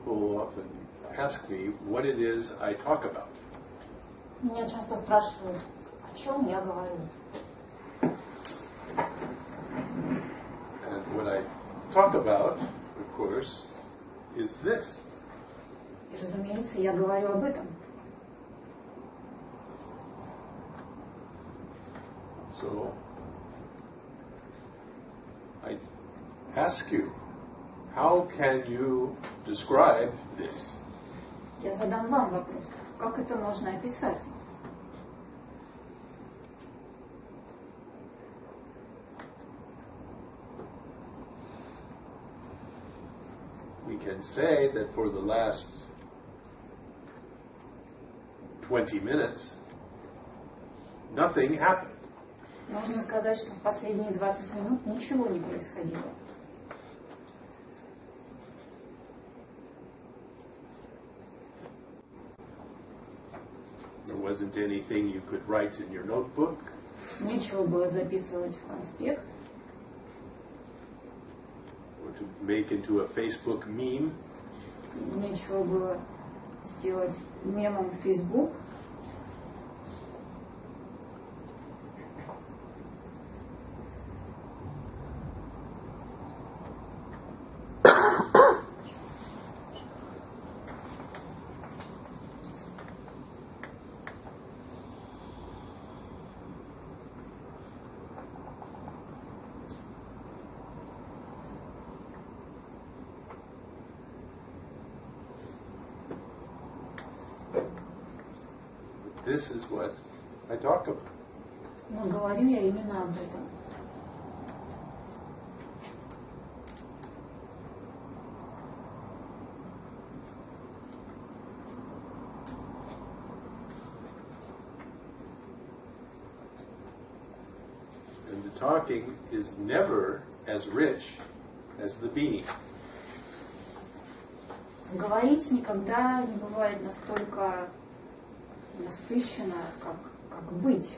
people often ask me what it is I talk about. Меня часто спрашивают, о чем я говорю. And what I talk about, of course, is this. И, разумеется, я говорю об этом. So, I ask you, how can you describe this? Я задам вам вопрос. Как это можно описать? We can say that for the last 20 minutes, nothing happened. Можно сказать, что в последние 20 минут ничего не происходило. There wasn't anything you could write in your notebook. Нечего было записывать в конспект. Or to make into a Facebook meme. Нечего было сделать мемом в Facebook. This is what I talk about. Но говорю я именно об этом. And the talking is never as rich as the being. Говорить никогда не бывает настолько насыщенно, как быть.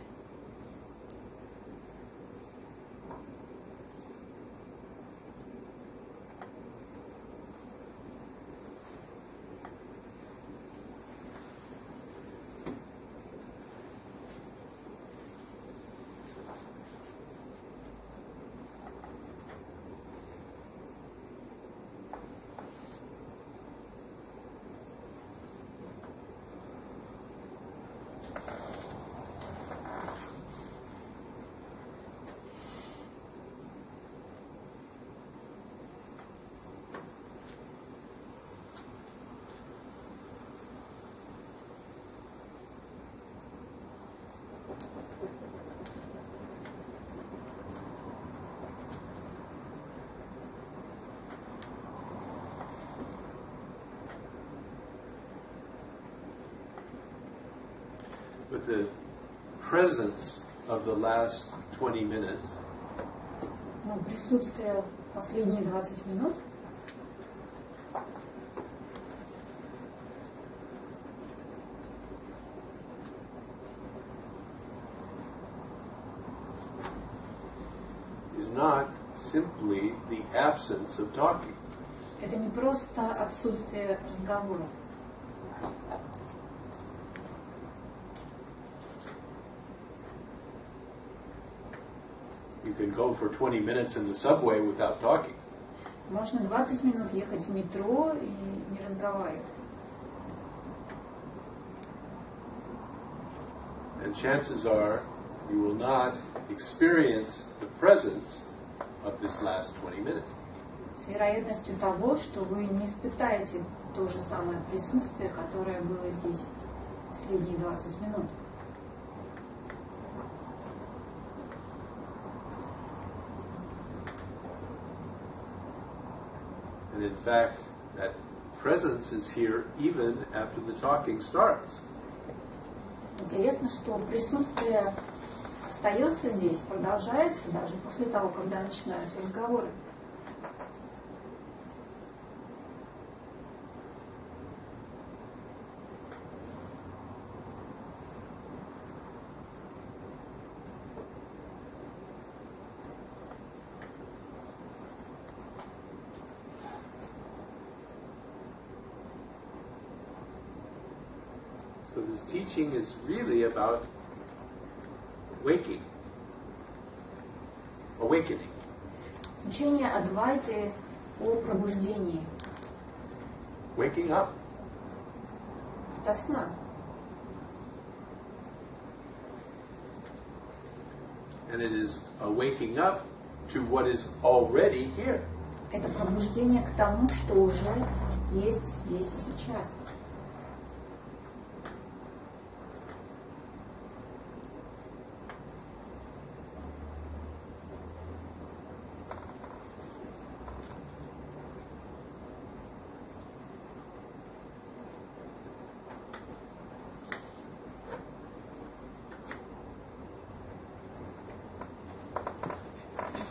But the presence of the last 20 minutes Но присутствие последние 20 минут is not simply the absence of talking. это не просто отсутствие разговора. You can go for 20 minutes in the subway without talking. Можно 20 минут ехать в метро и не разговаривать. And chances are you will not experience the presence of this last 20 minutes. С вероятностью того, что вы не испытаете то же самое присутствие, которое было здесь последние 20 минут. And in fact, that presence is here even after the talking starts. Интересно, что присутствие остается здесь, продолжается даже после того, когда начинаются разговоры. this teaching is really about waking, awakening. Учение Адвайты о пробуждении. Waking up. До сна. And it is a waking up to what is already here. Это пробуждение к тому, что уже есть здесь и сейчас.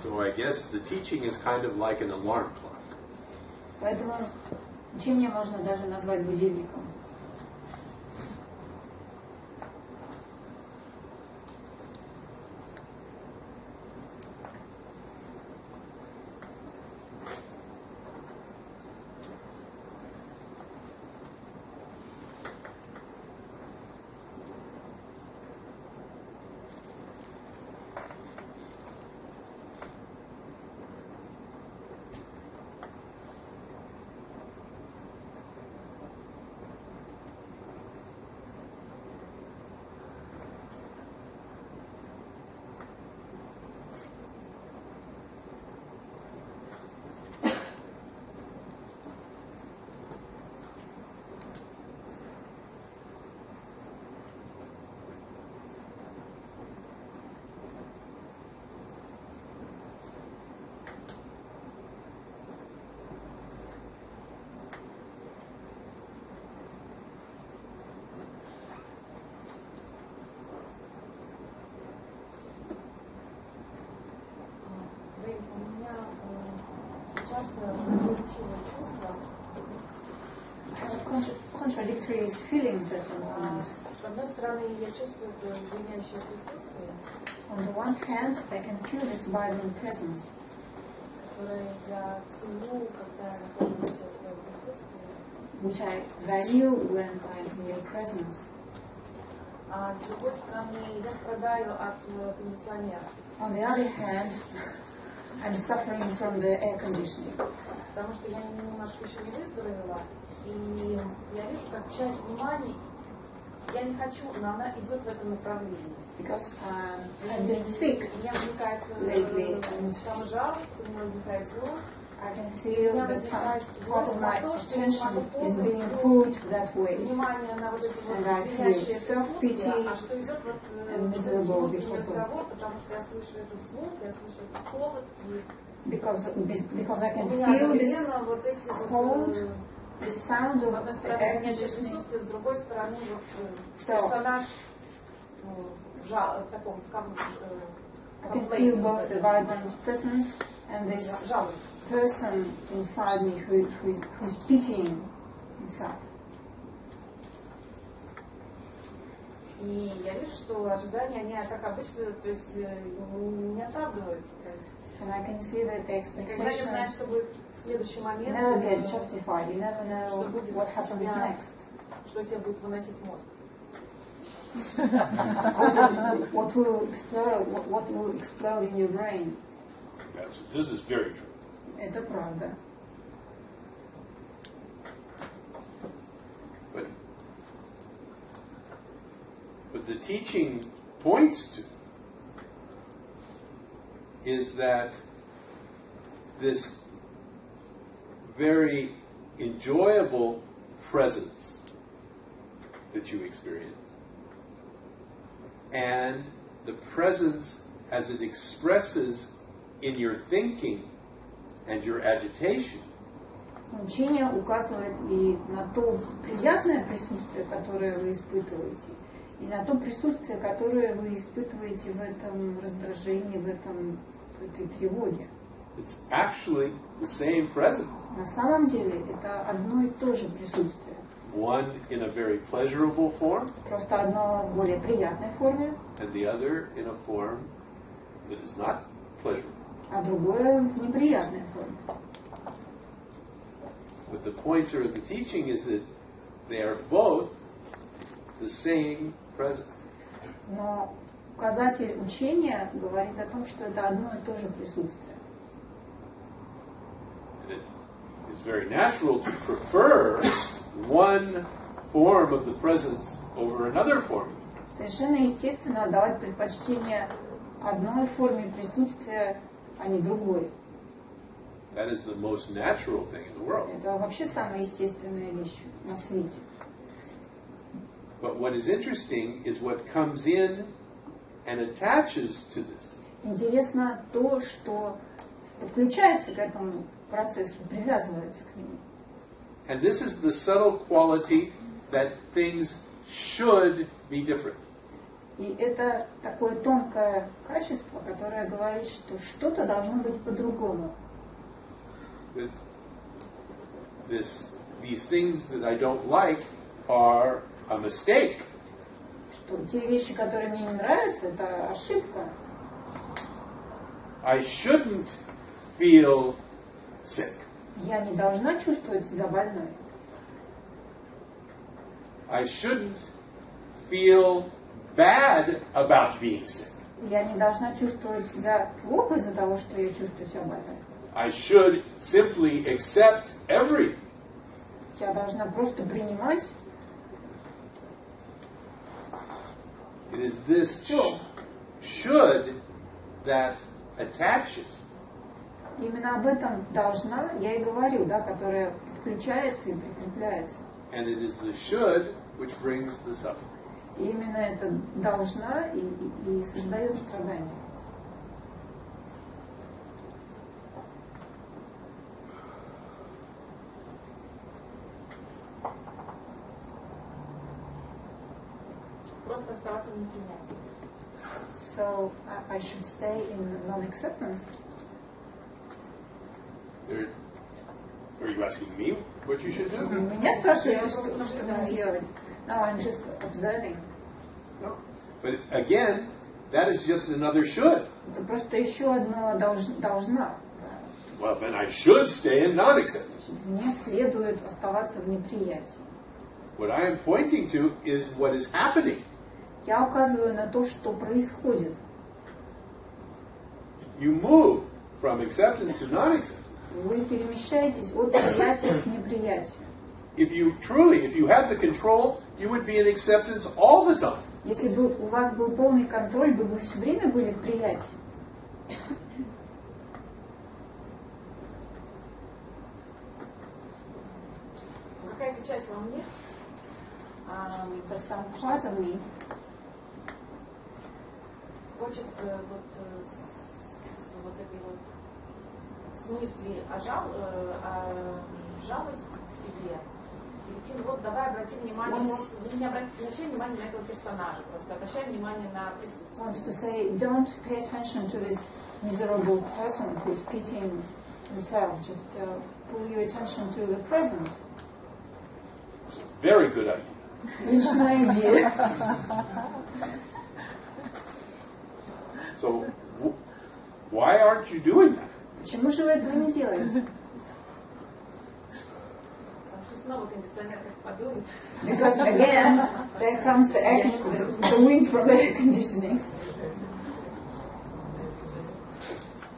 So I guess the teaching is kind of like an alarm clock. Поэтому учение можно даже назвать будильником. Contradictory feelings at the moment. С одной стороны, я чувствую это звенящее присутствие. On the one hand, I can feel this vibrant presence, которое я ценю, когда я нахожусь в твоем присутствии. which I value when I'm in your presence. А с другой стороны, я страдаю от кондиционера. On the other hand, I'm suffering from the air conditioning. Потому что я немножко еще не выздоровела, и я вижу, как часть внимания, я не хочу, но она идет в этом направлении. Because I've been sick У меня возникает саможалость, у меня возникает злость. I can feel that part of my attention is being pulled that way. Внимание на вот это And I feel self-pity а что идет вот and miserable внутренний because of разговор, потому что я слышу этот звук, я слышу этот холод, и because I can у меня feel this одновременно вот эти cold, the sound с of одной the стороны air звенящее conditioning. присутствие, с другой стороны вот So, персонаж в таком I can feel both the vibrant presence and this жалуется. person inside me who's pitying himself. И я вижу, что ожидания, они, как обычно, то есть не оправдываются. То есть, And I can see that the никогда не знаешь, expectations что будет в следующий момент, never get justified. You never know что будет what happens тебя, next. что тебе будет выносить мозг. What will explode in your brain. Yes, this is very true. Это правда. But the teaching points to is that this very enjoyable presence that you experience and the presence as it expresses in your thinking and your agitation Учение указывает и на то приятное присутствие, которое вы испытываете, и на то присутствие, которое вы испытываете в этом раздражении, в этой тревоге. It's actually the same presence. На самом деле это одно и то же присутствие. One in a very pleasurable form, Просто одно в более приятной форме, and the other in a form that is not pleasurable. а другое в неприятной форме. But the pointer of the teaching is that they are both the same presence. Но указатель учения говорит о том, что это одно и то же присутствие. And it is very natural to prefer one form of the presence over another form. Совершенно естественно отдавать предпочтение одной форме присутствия, а не другой. That is the most natural thing in the world. Это вообще самая естественная вещь на свете. But what is interesting is what comes in and attaches to this. Интересно то, что подключается к этому процессу, привязывается к нему. And this is the subtle quality that things should be different. И это такое тонкое качество, которое говорит, что что-то должно быть по-другому. These things that I don't like are a mistake. Что те вещи, которые мне не нравятся, это ошибка. I shouldn't feel sick. Я не должна чувствовать себя больной. I shouldn't feel bad about being sick. Я не должна чувствовать себя плохо из-за того, что я чувствую себя больной. I should simply accept everything. Я должна просто принимать. It is this should that attaches. Именно об этом должна, я и говорю, да, которая подключается и прикрепляется. And it is the should which brings the suffering. И именно это должна и создает страдания. Просто оставаться в непринятии. So I should stay in non-acceptance. Are you asking me what you should do? Меня спрашиваете, что мне делать? No, I'm just observing. No. But again, that is just another should. Это просто еще одно должна. Well, then I should stay in non-acceptance. Мне следует оставаться в неприятии. What I am pointing to is what is happening. Я указываю на то, что происходит. You move from acceptance to non-acceptance. Вы перемещаетесь от приятия к неприятию. If you had the control, you would be in acceptance all the time. Если бы у вас был полный контроль, вы бы все время были в приятии. Какая-то часть во мне But some part of me хочет вот этой вот смысле о жалости к себе. Перейти, вот давай обратим внимание, не обращай внимание на этого персонажа, просто обращай внимание на присутствие. wants to say, don't pay attention to this miserable person who's pitying himself. Just pull your attention to the presence. Very good idea. Отличная идея. So, why aren't you doing that? Почему же вы этого не делаете? Снова кондиционер как подует. Because again, there comes the wind from the air conditioning.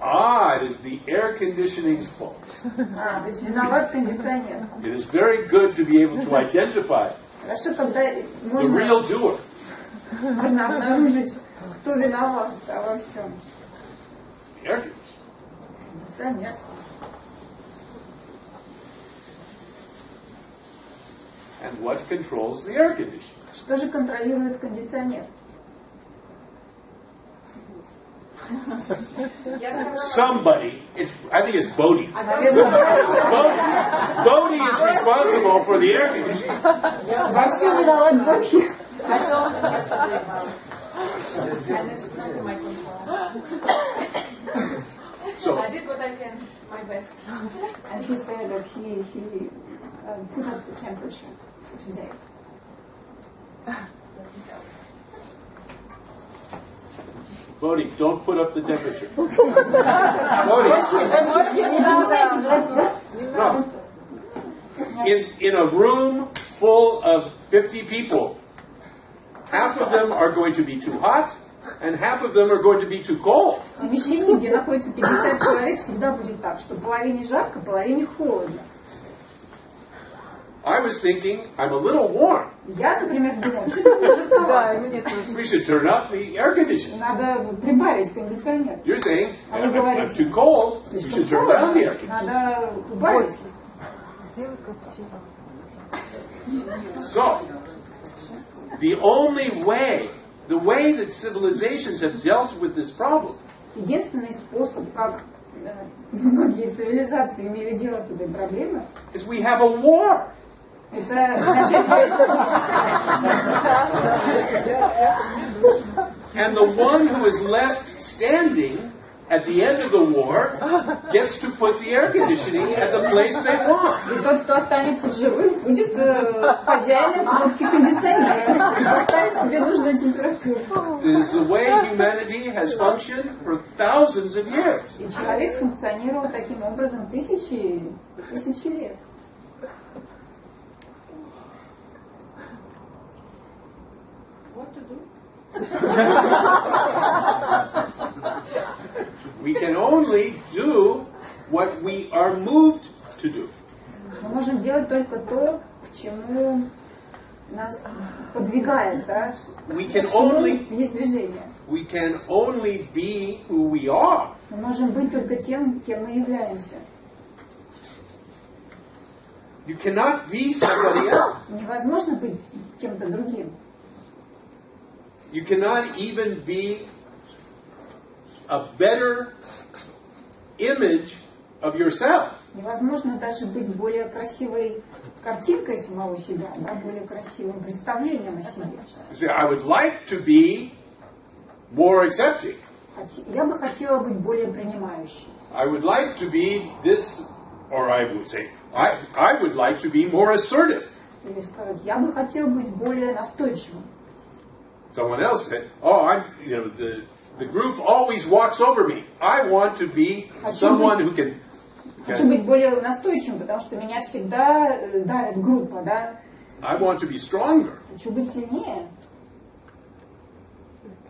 It is the air conditioning's fault. То есть виноват кондиционер. It is very good to be able to identify Хорошо, когда the real doer. можно обнаружить, кто виноват во всем. The air conditioner. Кондиционер. And what controls the air conditioner? Что же контролирует кондиционер? Somebody. I think it's Bodhi. Bodhi is responsible for the air conditioning. За все виноват Бодхи. I told him yesterday about it. And it's not in my control. So, I did what I can, my best. And he said that he put up the temperature for today. Doesn't help. Bodhi, don't put up the temperature. Bodhi. No. In a room full of 50 people, of them are going to be too hot, and half of them are going to be too cold. В помещении, где находится 50 человек, всегда будет так, что половине жарко, половине холодно. I was thinking, I'm a little warm. Я, например, думала, что это жарковато. We should turn up the air conditioning. Надо прибавить кондиционер. You're saying, А вы I'm говорите, too cold, we should слишком turn down the air холодно, conditioning. надо убавить. So, the only way, the way that civilizations have dealt with this problem Единственный способ, как многие цивилизации имели дело с этой проблемой, is we have a war. это начать войну. And the one who is left standing at the end of the war gets to put the air conditioning at the place they want. И тот, кто останется живым, будет хозяином кнопки кондиционера и поставит себе нужную температуру. It is the way humanity has functioned for thousands of years. И человек функционировал таким образом тысячи лет. What to do? We can only do what we are moved to do. Мы можем делать только то, к чему нас подвигает, да? We К can чему only есть движение. we can only be who we are. Мы можем быть только тем, кем мы являемся. You cannot be somebody else. Невозможно быть кем-то другим. You cannot even be a better image of yourself. Невозможно даже быть более красивой картинкой самого себя, да, более красивым представлением о себе. You say, I would like to be more accepting. Я бы хотела быть более принимающей. I would like to be this, or I would say, I would like to be more assertive. Или сказать, я бы хотела быть более настойчивым. Someone else said, oh, the group always walks over me. I want to be someone who can... Хочу быть более настойчивым, потому что меня всегда давит группа, да? I want to be stronger. Хочу быть сильнее.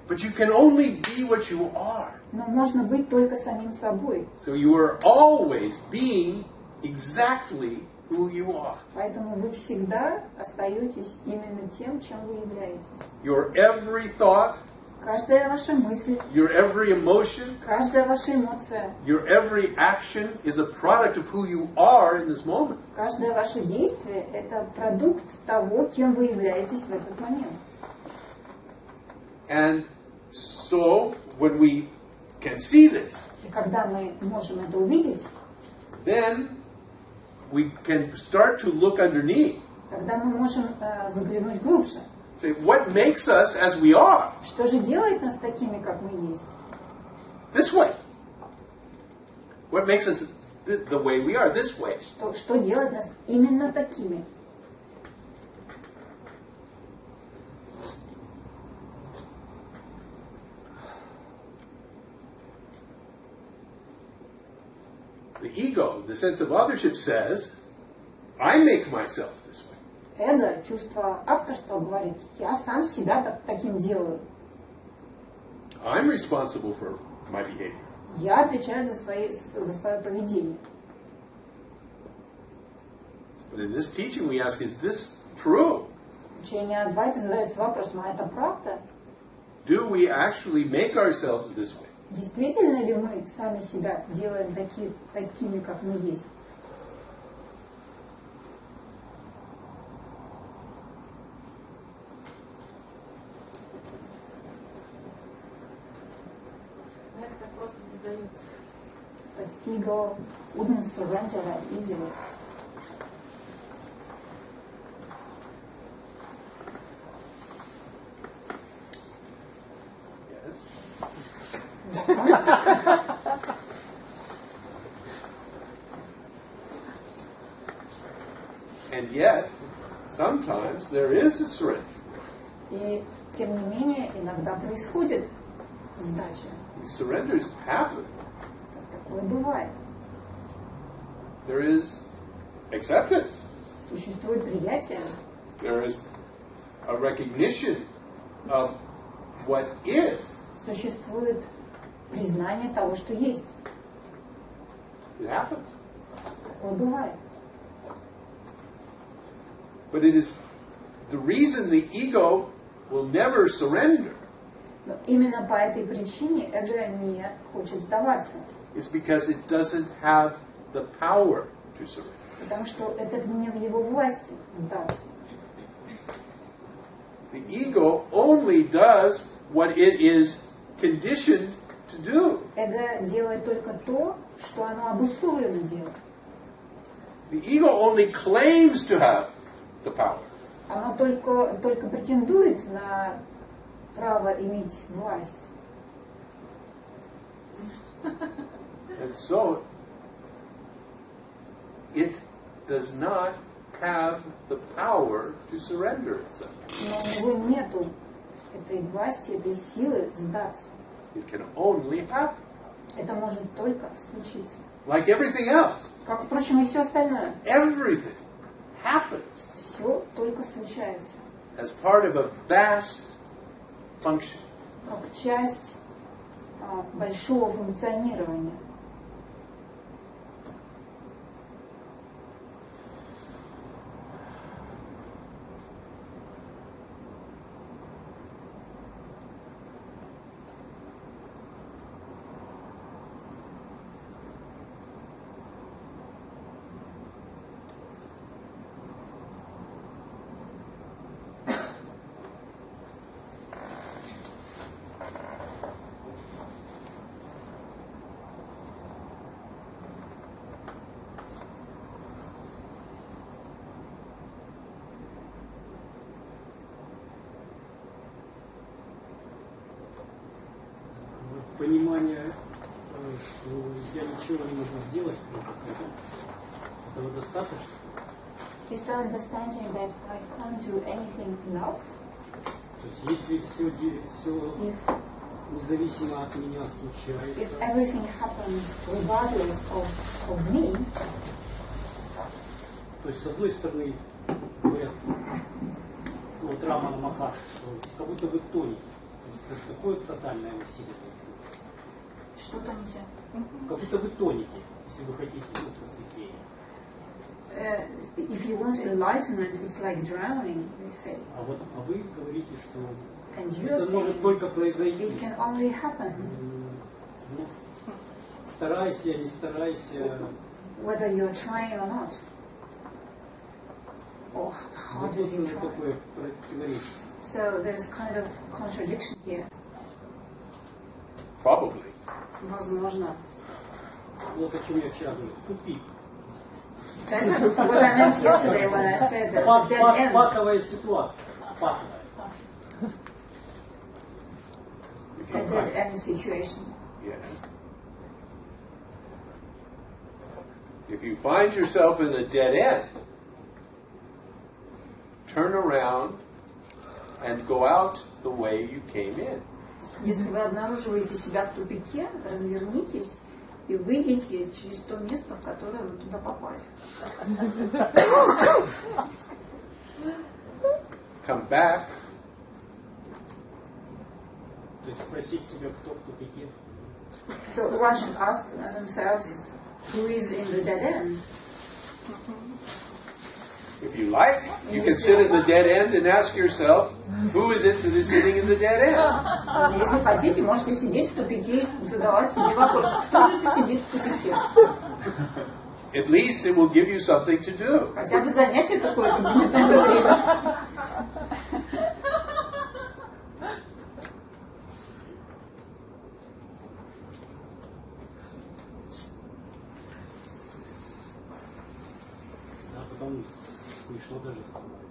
But you can only be what you are. Но можно быть только самим собой. So you are always being exactly who you are. Поэтому вы всегда остаетесь именно тем, чем вы являетесь. Your every thought, Каждая ваша мысль, your every emotion, каждая ваша эмоция, your every action is a product of who you are in this moment. каждое ваше действие – это продукт того, кем вы являетесь в этот момент. And so when we can see this, И когда мы можем это увидеть, then we can start to look underneath. тогда мы можем заглянуть глубже. Say, what makes us as we are? Что же делает нас такими, как мы есть? This way. What makes us the way we are? This way. Что делает нас именно такими? The ego, the sense of authorship says, I make myself this way. Эго, чувство авторства говорит, я сам себя таким делаю. I'm responsible for my behavior. Я отвечаю за свое поведение. But in this teaching we ask, is this true? Учение Адвайты задается вопросом, а это правда? Do we actually make ourselves this way? Действительно ли мы сами себя делаем такими, как мы есть? Как так просто не сдается? But ego wouldn't surrender that easily. And yet, sometimes there is a surrender. И тем не менее, иногда происходит сдача. These surrenders happen. Такое бывает. There is acceptance. Существует приятие, There is a recognition of what is. Существует признание того, что есть. It happens. Такое бывает. But it is the reason the ego will never surrender Но именно по этой причине эго не хочет сдаваться. is because it doesn't have the power to surrender. Потому что это не в его власти сдаться. The ego only does what it is conditioned to do. Эго делает только то, что оно обусловлено делать. The ego only claims to have the power. Оно только претендует на право иметь власть. And so it does not have the power to surrender itself. Но у него нету этой власти, этой силы сдаться. It can only happen. Это может только случиться. Like everything else. Как, впрочем, и все остальное. Everything happens Все только случается. as part of a vast function. Как часть большого функционирования. Понимание, что я ничего не могу сделать против этого достаточно. Is the understanding that I can't do anything enough? То есть если все независимо от меня случается, If everything happens regardless of me, то есть с одной стороны говорят, ну, вот Раман Махаш, что как будто вы тонете. То есть такое тотальное усилие. что тоните? Как будто вы тонете, если вы хотите просветления. If you want enlightenment, it's like drowning, they say. А вы говорите, что And you're это может saying только произойти. it can only happen, Ну, старайся, не старайся. whether you're trying or not. Or how Вот does you тут try? такое противоречие. So there's kind of contradiction here. Probably. Возможно. Вот о чем я вчера говорил. Тупик. That's what I meant yesterday when I said there's a dead end. Патовая ситуация. Патовая. If A you dead find- end situation. Yes. If you find yourself in a dead end, turn around and go out the way you came in. Если вы обнаруживаете себя в тупике, развернитесь и выйдите через то место, в которое вы туда попали. Come back То есть спросить себя, кто в тупике. So one should ask themselves, who is in the dead end? if you like. You can sit in the dead end and ask yourself, who is it that is sitting in the dead end? Если хотите, можете сидеть в тупике и задавать себе вопрос, кто же это сидит в тупике? At least it will give you something to do. Хотя бы занятие какое-то будет на это время. А потом смешно даже становится.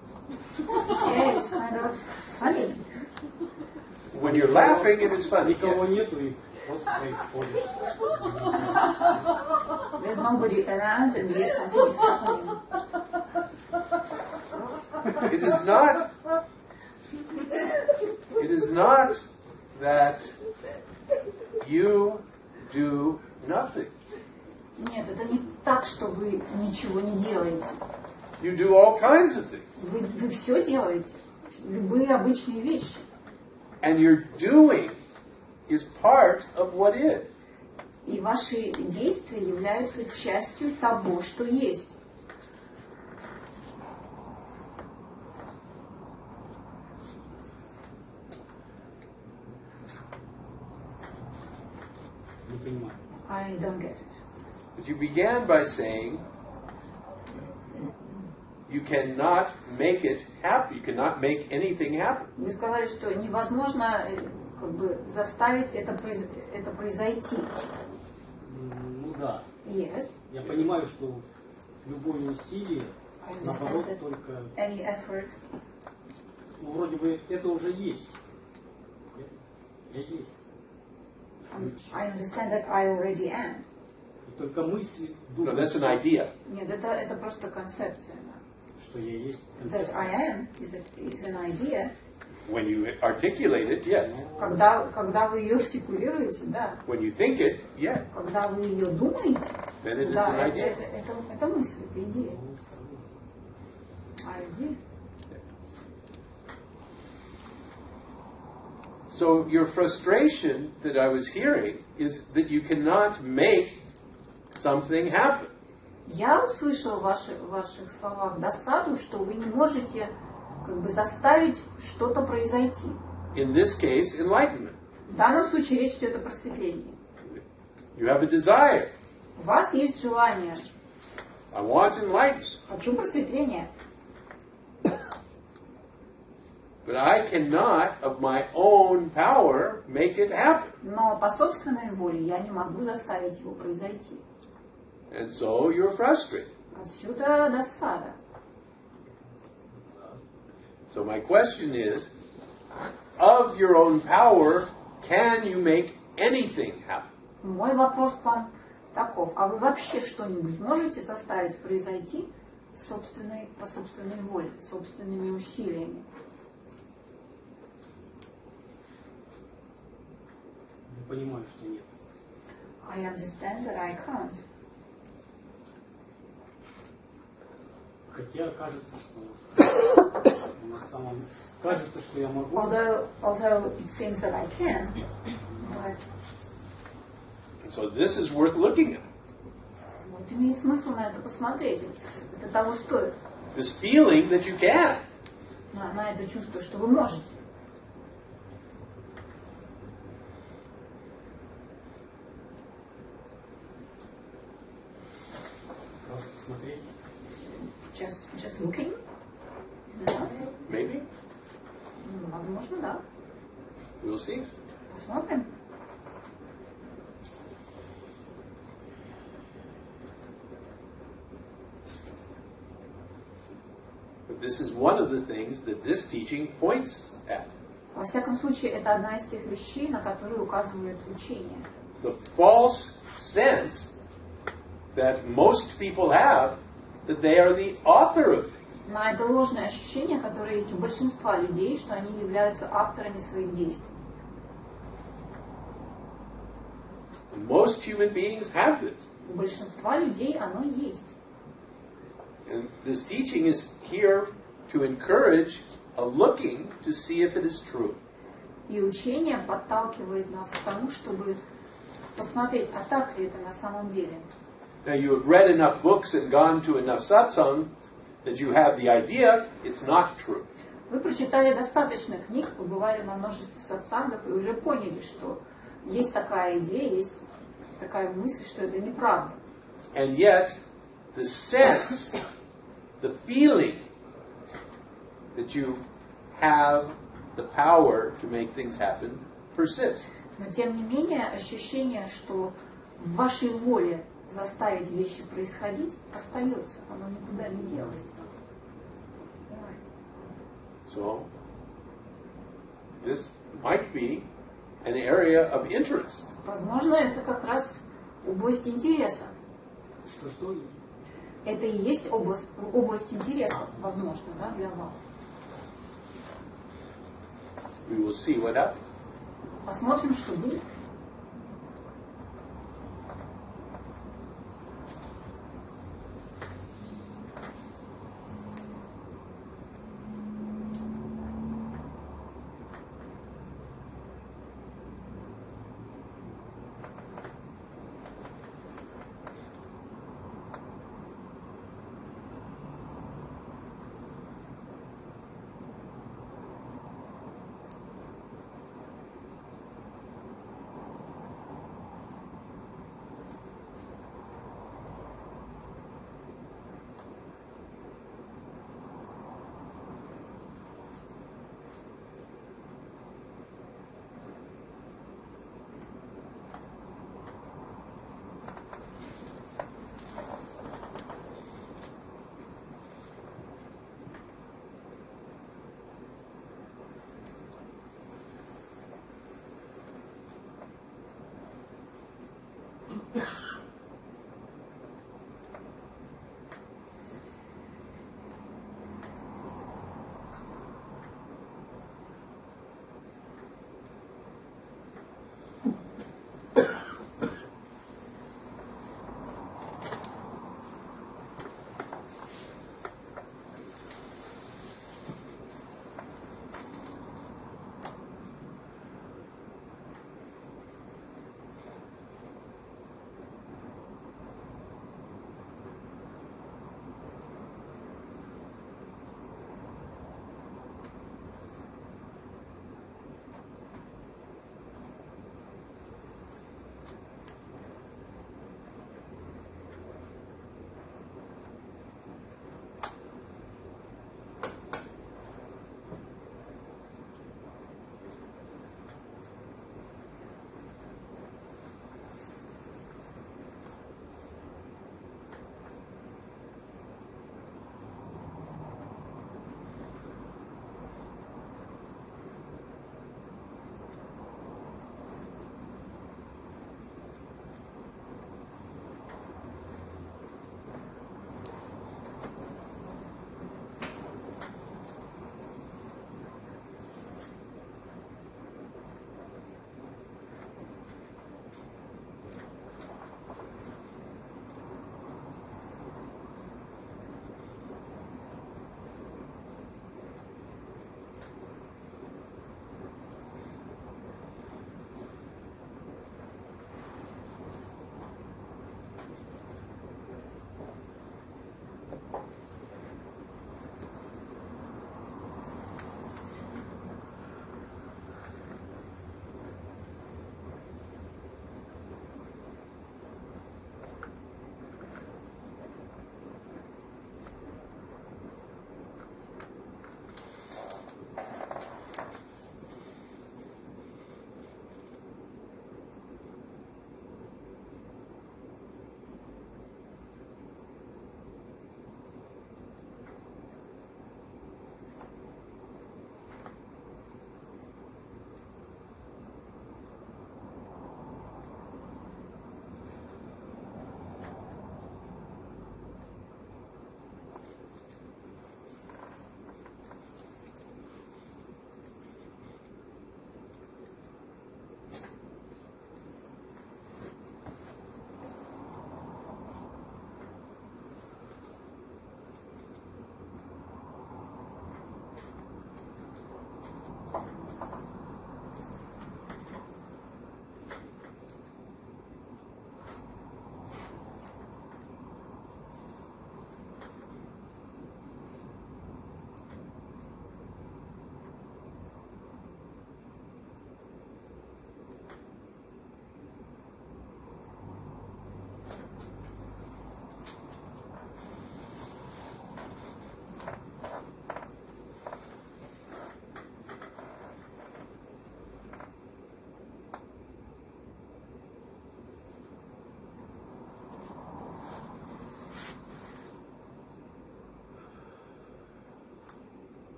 Yeah, it's kind of funny. When you're laughing, it is funny. Никого нету и просто происходит. There's nobody around and yet something is happening. It is not that you do nothing. Нет, это не так, что вы ничего не делаете. You do all kinds of things. Вы все делаете. Любые обычные вещи. And your doing is part of what is. И ваши действия являются частью того, что есть. Не понимаю. I don't get it. But you began by saying you cannot make it happen. You cannot make anything happen. Вы сказали, что невозможно как бы заставить это произойти. Ну да. Yes. Я понимаю, что любое усилие, I наоборот, understand that только... any effort. Ну, вроде бы это уже есть. Я есть. I understand that I already am. И только мысль No, думать, that's an idea. Нет, это просто концепция. что я есть That концепция. I am is an idea. When you articulate it, yes. Когда вы ее артикулируете, да. When you think it, yes. Когда вы ее думаете, Then it is да, an idea. это мысль, это идея. I agree. So your frustration that I was hearing is that you cannot make something happen. Я услышала в ваших словах досаду, что вы не можете как бы заставить что-то произойти. In this case, enlightenment. В данном случае речь идет о просветлении. You have a desire. У вас есть желание. I want enlightenment. Хочу просветления. But I cannot, of my own power, make it happen. Но по собственной воле я не могу заставить его произойти. And so you're frustrated. Отсюда досада. So my question is, of your own power, can you make anything happen? Мой вопрос к вам таков. А вы вообще что-нибудь можете заставить произойти по собственной воле, собственными усилиями? Я понимаю, что нет. I understand that I can't. Хотя кажется, что на самом... Кажется, что я могу. Although it seems that I can. But And so this is worth looking at. вот имеет смысл на это посмотреть. Это того стоит. This feeling that you can. На это чувство, что вы можете. Просто смотреть. Just looking? Да. Maybe. Возможно, да. We'll see. Посмотрим. But this is one of the things that this teaching points at. Во всяком случае, это одна из тех вещей, на которые указывает учение. The false sense that most people have that they are the author of things. На это ложное ощущение, которое есть у большинства людей, что они являются авторами своих действий. And most human beings have this. У большинства людей оно есть. And this teaching is here to encourage a looking to see if it is true. И учение подталкивает нас к тому, чтобы посмотреть, а так ли это на самом деле. Now you have read enough books and gone to enough satsangs that you have the idea it's not true. Вы прочитали достаточно книг, побывали на множестве сатсангов и уже поняли, что есть такая идея, есть такая мысль, что это неправда. And yet, the sense, the feeling that you have the power to make things happen persists. Но тем не менее, ощущение, что в вашей воле заставить вещи происходить, остается. Оно никуда не делось. So, this might be an area of interest. Возможно, это как раз область интереса. Что? Это и есть область интереса, возможно, да, для вас. We will see what happens. Посмотрим, что будет.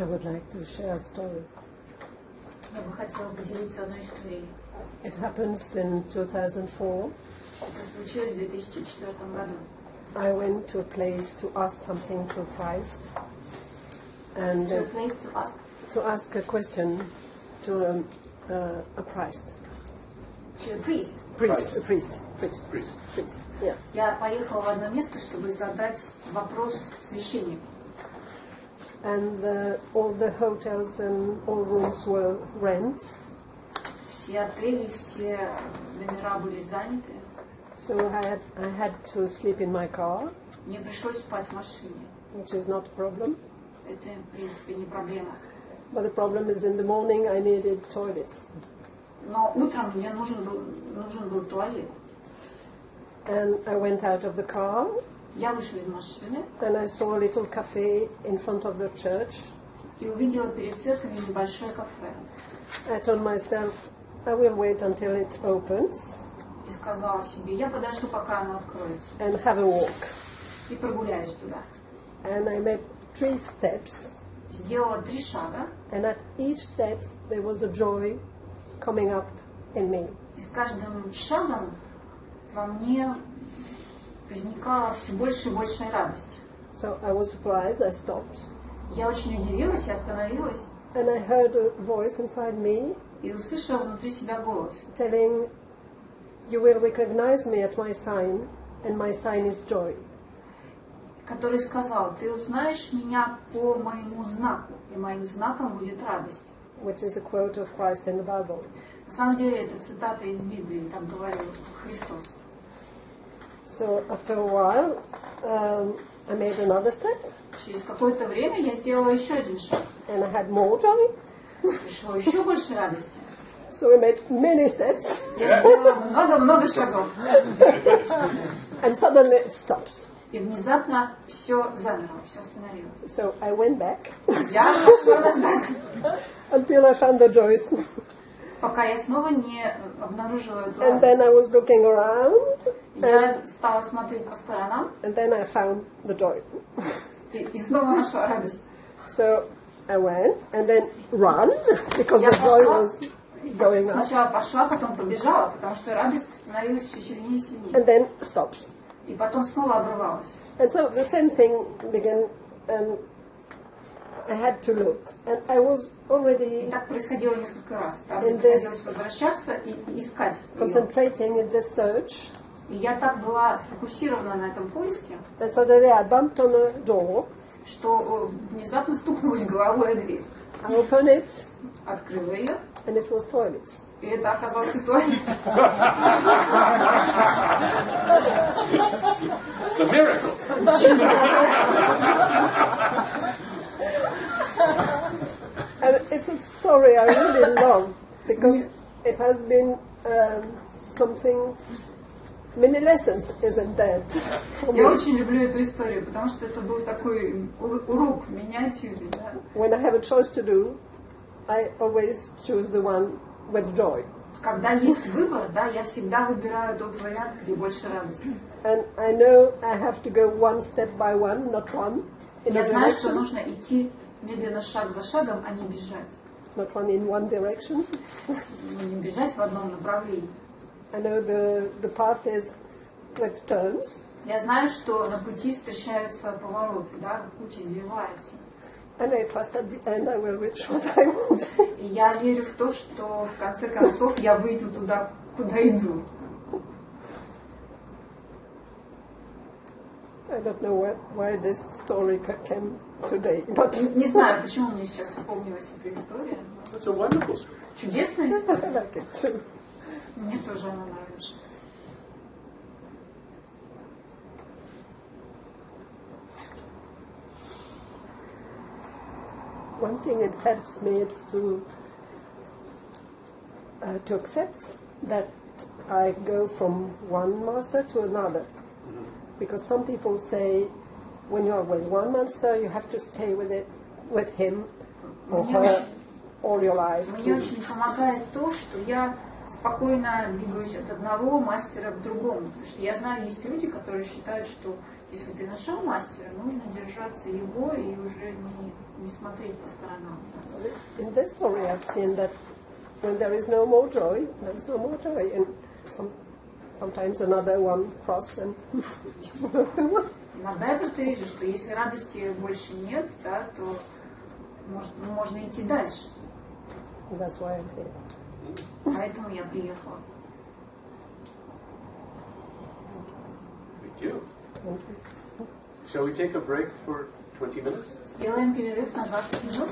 I would like to share a story. Я бы хотела поделиться одной историей. It happens in 2004. Это случилось в 2004 году. I went to a place to ask something to a priest, and To a place to ask. to ask a question to a priest. To a priest. Priest. Yes. Я поехала в одно место, чтобы задать вопрос священнику. And all the hotels and all rooms were rent. Все отели, все номера были заняты. So I had to sleep in my car, Мне пришлось спать в машине. which is not a problem. Это, в принципе, не проблема. But the problem is in the morning I needed toilets. Но утром мне нужен был туалет. And I went out of the car Я вышла из машины and I saw a little cafe in front of the church. и увидела перед церковью небольшое кафе. I told myself, I will wait until it opens И сказала себе, я подожду, пока оно откроется. and have a walk. И прогуляюсь туда. And I made 3 steps, Сделала 3 шага, and at each step there was a joy coming up in me. и с каждым шагом во мне возникала все больше и большая радость. So I was surprised, I stopped, Я очень удивилась, я остановилась and I heard a voice inside me и услышала внутри себя голос, telling, you will recognize me at my sign, and my sign is joy. который сказал, ты узнаешь меня по моему знаку, и моим знаком будет радость. Which is a quote of Christ in the Bible. На самом деле это цитата из Библии, там говорил Христос. So after a while, I made another step, Через какое-то время я сделала еще один шаг. and I had more joy. Пришло еще больше радости. So we made many steps, Я сделала много-много шагов. and suddenly it stops. И внезапно все замерло, все остановилось. So I went back Я пошла назад, until I found the joy. пока я снова не обнаружила эту And радость. then I was looking around, Я стала смотреть по сторонам and then I found the joy. и снова нашла радость. So I went and then run because Я the joy пошла, was going up, сначала пошла, потом побежала, потому что радость становилась все сильнее и сильнее. and then stops. И потом снова обрывалась. And so the same thing began, and I had to look, and I was И already так происходило несколько раз. Там In приходилось this- возвращаться и искать ее. concentrating in this search, И я так была сфокусирована на этом поиске, and suddenly I bumped on a door. что внезапно стукнулась головой о дверь. I opened it, Открыла ее, and it was toilets. и это оказался туалет. It's a miracle. And it's a story I really love because it has been something. Many lessons isn't that for me. Я очень люблю эту историю, потому что это был такой урок в миниатюре. Да? When I have a choice to do, I always choose the one with joy. Когда есть выбор, да, я всегда выбираю тот вариант, где больше радости. And I know I have to go one step by one, not run in a Я знаю, что direction, нужно идти медленно, шаг за шагом, а не бежать. not run in one direction. Не бежать в одном направлении. I know the path is with turns, Я знаю, что на пути встречаются повороты, да, путь извивается. and I trust at the end I will reach what I want. И я верю в то, что в конце концов я выйду туда, куда иду. I don't know why this story came today, but Не знаю, почему мне сейчас вспомнилась эта история. That's a wonderful story. Чудесная I история. like it too. Мне тоже она нравится. One thing it helps me is to accept that I go from one master to another. Because some people say, when you are with one master, you have to stay with him or her all your life. Мне очень помогает то, что я спокойно двигаюсь от одного мастера к другому. Потому что я знаю, есть люди, которые считают, что если ты нашел мастера, нужно держаться его и уже не смотреть по сторонам. In this story, I've seen that when there is no more joy, there is no more joy, and sometimes another one cross and. Иногда я просто вижу, что если радости больше нет, да, то можно идти дальше. That's why I'm here. Поэтому я приехала. Thank you. Shall we take a break for 20 minutes? Сделаем перерыв на 20 минут.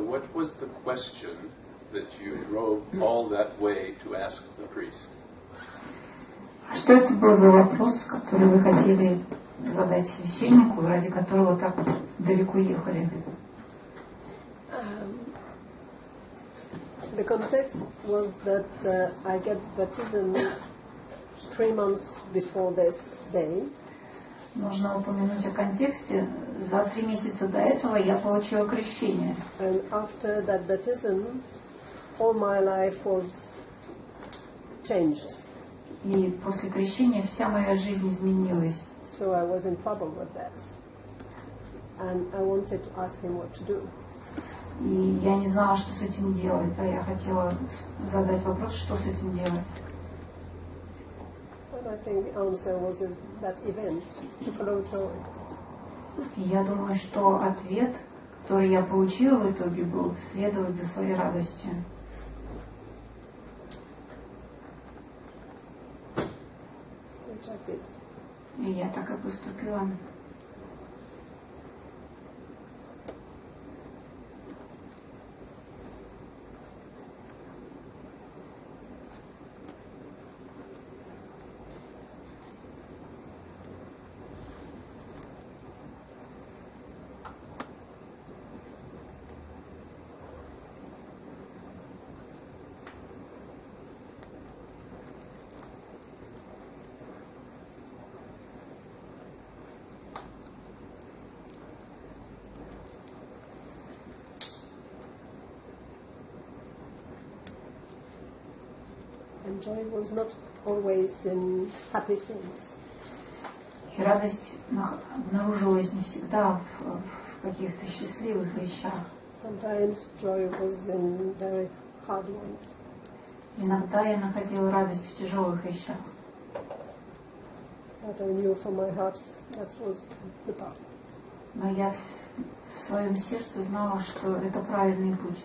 what was the question that you drove all that way to ask the priest? А что это был за вопрос, который вы хотели задать священнику, ради которого так далеко ехали? The context was that I get baptism 3 months before this day. Нужно упомянуть о контексте. За 3 месяца до этого я получила крещение. And after that baptism, all my life was changed. И после крещения вся моя жизнь изменилась. So I was in trouble with that. And I wanted to ask him what to do. И я не знала, что с этим делать. А я хотела задать вопрос, что с этим делать. And I think the answer was that event, to follow joy. И я думаю, что ответ, который я получила в итоге, был следовать за своей радостью. Which I did. И я так и поступила. And joy was not always in happy things. И радость обнаружилась не всегда в каких-то счастливых вещах. Sometimes joy was in very hard ones. Иногда я находила радость в тяжелых вещах. But I knew from my heart that was the path. Но я в своем сердце знала, что это правильный путь.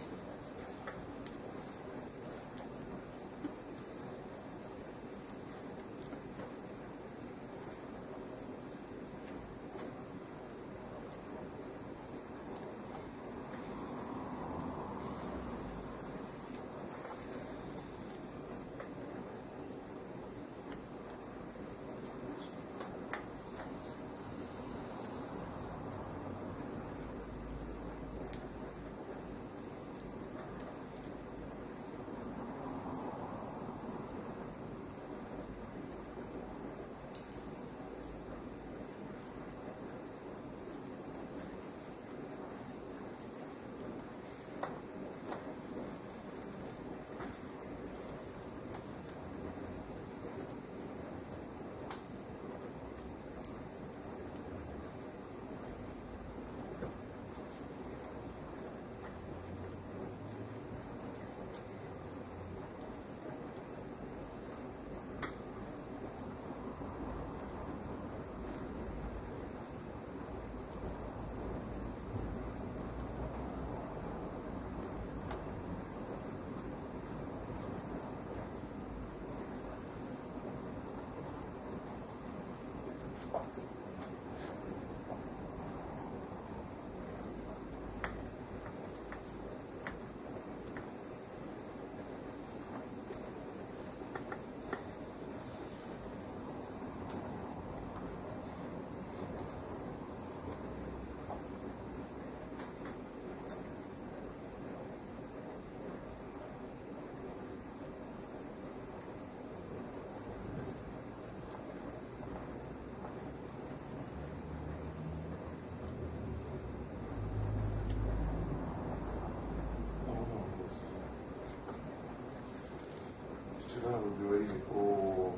Вчера вы говорили о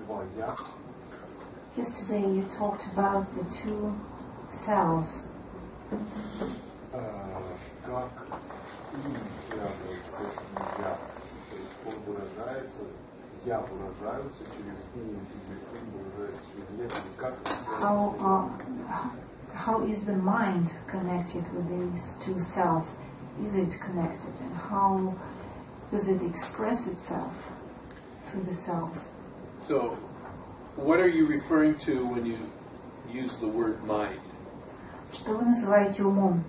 два «я». Yesterday you talked about the two selves. Как им связывается «я». То есть он выражается, «я» выражаются через «ум», или «ум» выражается через «я». Или как это связано? How is the mind connected with these two selves? Is it connected? And how does it express itself through the selves? So, what are you referring to when you use the word mind? Что вы называете умом?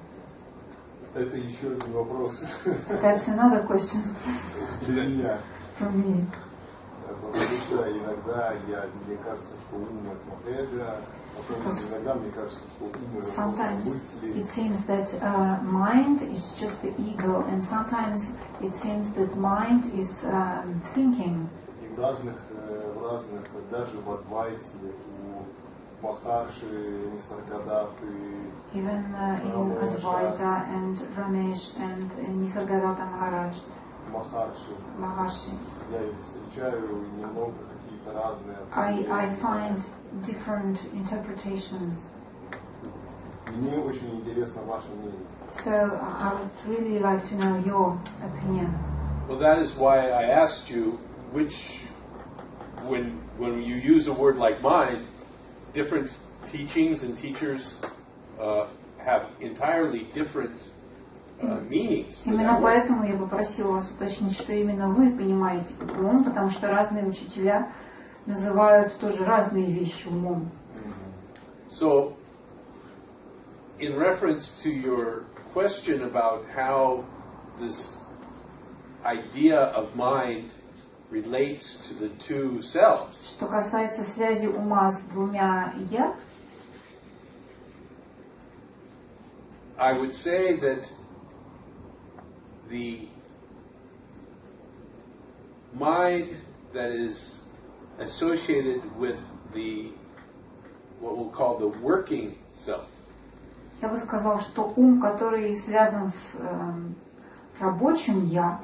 Это еще один вопрос That's another question для меня. for me. Потому что иногда мне кажется, что ум это эго, а потом иногда мне кажется, что ум это Sometimes мысли. it seems that mind is just the ego, and sometimes it seems that mind is thinking. И в разных, даже в Адвайте, у Махарши, Нисаргадаты, Even in Advaita and Ramesh and in Nisargadatta Maharaj, Махарши, Maharshi, я их встречаю немного какие-то разные. I find different interpretations. Мне очень интересно ваше мнение. So I would really like to know your opinion. Well, that is why I asked you when you use a word like mind, different teachings and teachers have entirely different meanings. For Именно that word. поэтому я попросила вас уточнить, что именно вы понимаете под умом, потому что разные учителя называют тоже разные вещи умом. So, in reference to your question about how this idea of mind relates to the two selves, Что касается связи ума с двумя «я», I would say that the mind that is associated with what we'll call the working self, я бы сказала, что ум, который связан с рабочим «я»,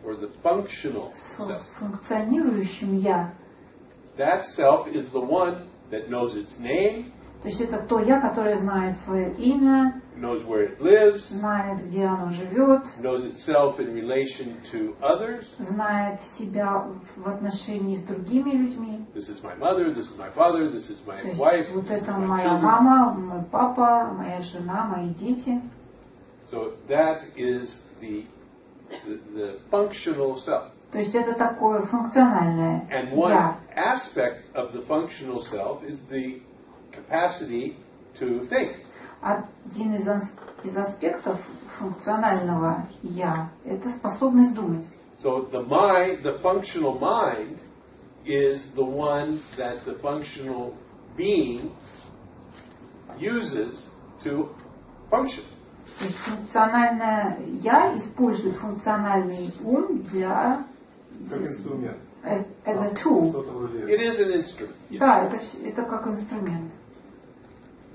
or the functional с self, функционирующим «я», that self is the one that knows its name, то есть это то «я», которое знает свое имя, knows where it lives, знает, где оно живет, knows itself in relation to others. знает себя в отношении с другими людьми. This is my mother, this is my father, this is my То есть wife, вот this is это my моя children. мама, мой папа, моя жена, мои дети. So that is the functional self. То есть это такое функциональное And one «я». aspect of the functional self is the capacity to think. Один из аспектов функционального «я» – это способность думать. So the functional mind, is the one that the functional being uses to function. То есть функциональное «я» использует функциональный ум для... Как инструмент. as a tool. Что-то вроде It is an instrument. Yes. Да, это как инструмент.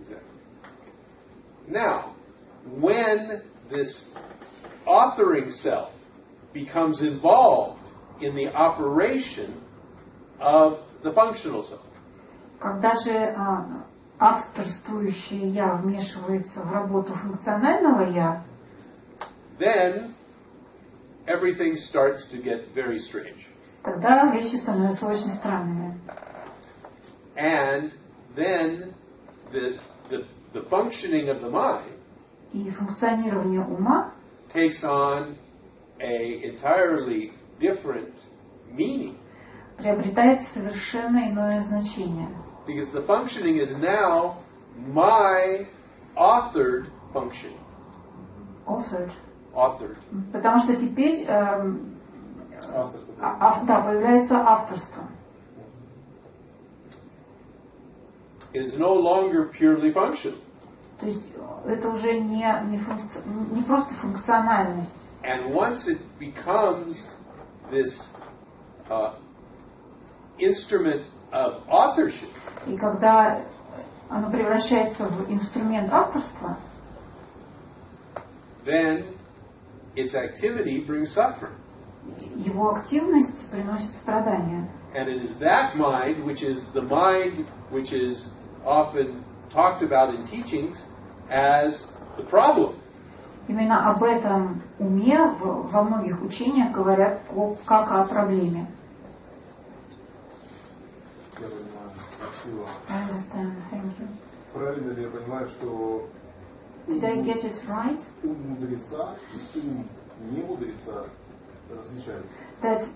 Exactly. Now, when this authoring self becomes involved in the operation of the functional self, Когда же авторствующее «я» вмешивается в работу функционального «я», then everything starts to get very strange. тогда вещи становятся очень странными. And then the functioning of the mind И функционирование ума takes on a entirely different meaning. приобретает совершенно иное значение. Because the functioning is now my authored function. Authored. Authored. Потому что теперь авторство. появляется авторство. It is no longer purely functional. То есть это уже не просто функциональность. And once it becomes this instrument of authorship, И когда оно превращается в инструмент авторства, then its activity brings suffering. его активность приносит страдания. And it is that mind which is the mind which is often talked about in teachings as the problem. Именно об этом уме во многих учениях говорят как о проблеме. Я понимаю. Спасибо. I understand. Thank you. Правильно ли я понимаю, что Did I get it right? ум мудреца и ум не мудреца различаются? That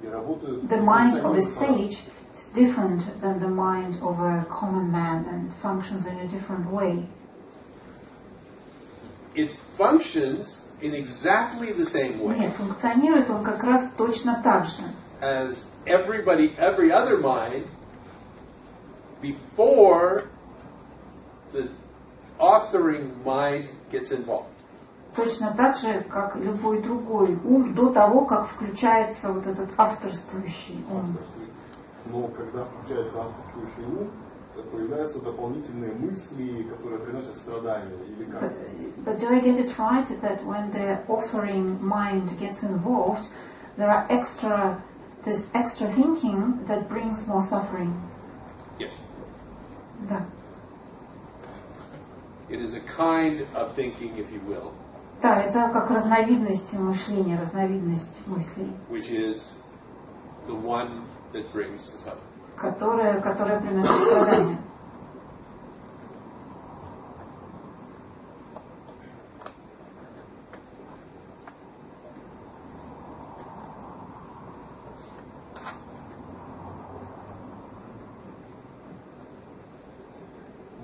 И работают the mind of a функционируют по-разному. sage is different than the mind of a common man and functions in a different way. it functions in exactly the same way Нет, функционирует он как раз точно так же, as every other mind before the authoring mind gets involved. точно так же, как любой другой ум до того, как включается вот этот авторствующий ум. Но когда включается авторствующий ум, появляются дополнительные мысли, которые приносят страдания, или как? But do I get it right that when the authoring mind gets involved, there's extra thinking that brings more suffering? Yes. Да. It is a kind of thinking, if you will, Да, это как разновидность мышления, разновидность мыслей, which is the one that brings the suffering. которая приносит страдания.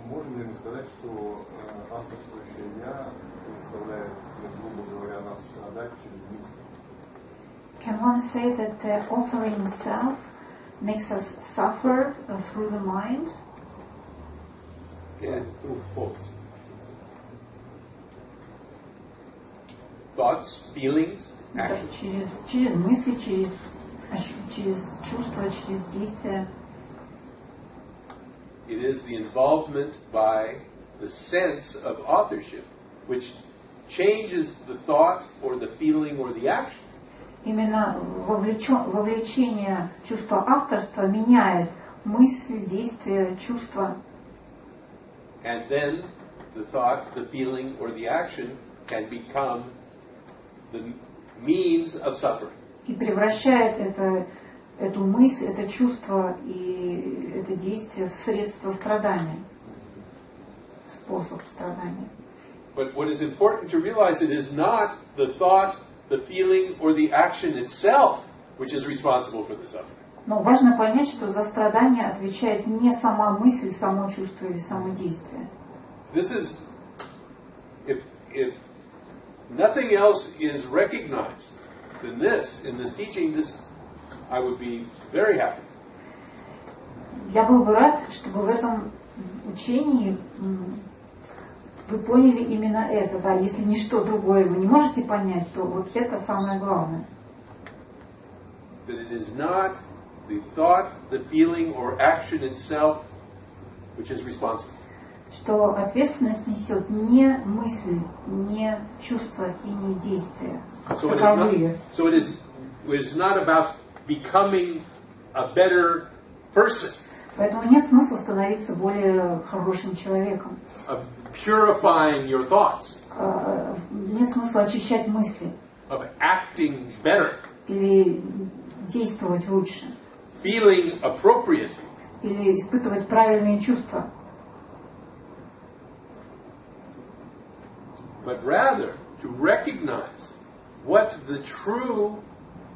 Можем ли мы сказать, что авторствующее «я» заставляет, грубо говоря, нас страдать через мысли? Can one say that the authoring self makes us suffer through the mind? Yeah. Through thoughts. Thoughts, feelings, Это actions. через мысли, через чувства, через действия. It is the involvement by the sense of authorship, which changes the thought or the feeling or the action. Именно вовлечение чувства авторства меняет мысли, действия, чувства. And then the thought, the feeling, or the action can become the means of suffering. И превращает эту мысль, это чувство и это действие в средство страдания, в способ страдания. But what is important to realize, it is not the thought, the feeling, or the action itself which is responsible for the suffering. Но важно понять, что за страдание отвечает не сама мысль, само чувство или само действие. This is, if nothing else is recognized than this, in this teaching, I would be very happy. Я был бы рад, чтобы в этом учении вы поняли именно это. Да? Если ничто другое вы не можете понять, то вот это самое главное. That it is not the thought, the feeling, or action itself which is responsible. Что ответственность несет не мысль, не чувство и не действие. So it is not about becoming a better person, Поэтому нет смысла становиться более хорошим человеком. of purifying your thoughts, Нет смысла очищать мысли of acting better, или действовать лучше, feeling appropriate, или испытывать правильные чувства. but rather to recognize what the true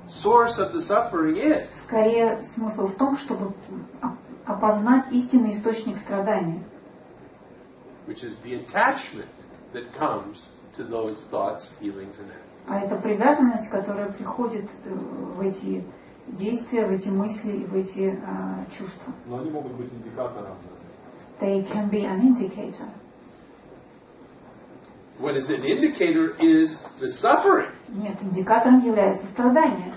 source of the suffering is. Скорее смысл в том, чтобы опознать истинный источник страдания, Which is the attachment that comes to those thoughts, feelings, and actions. а это привязанность, которая приходит в эти действия, в эти мысли и в эти чувства. Но они могут быть индикатором. They can be an indicator. What is an indicator is the suffering. Нет, индикатором является страдание.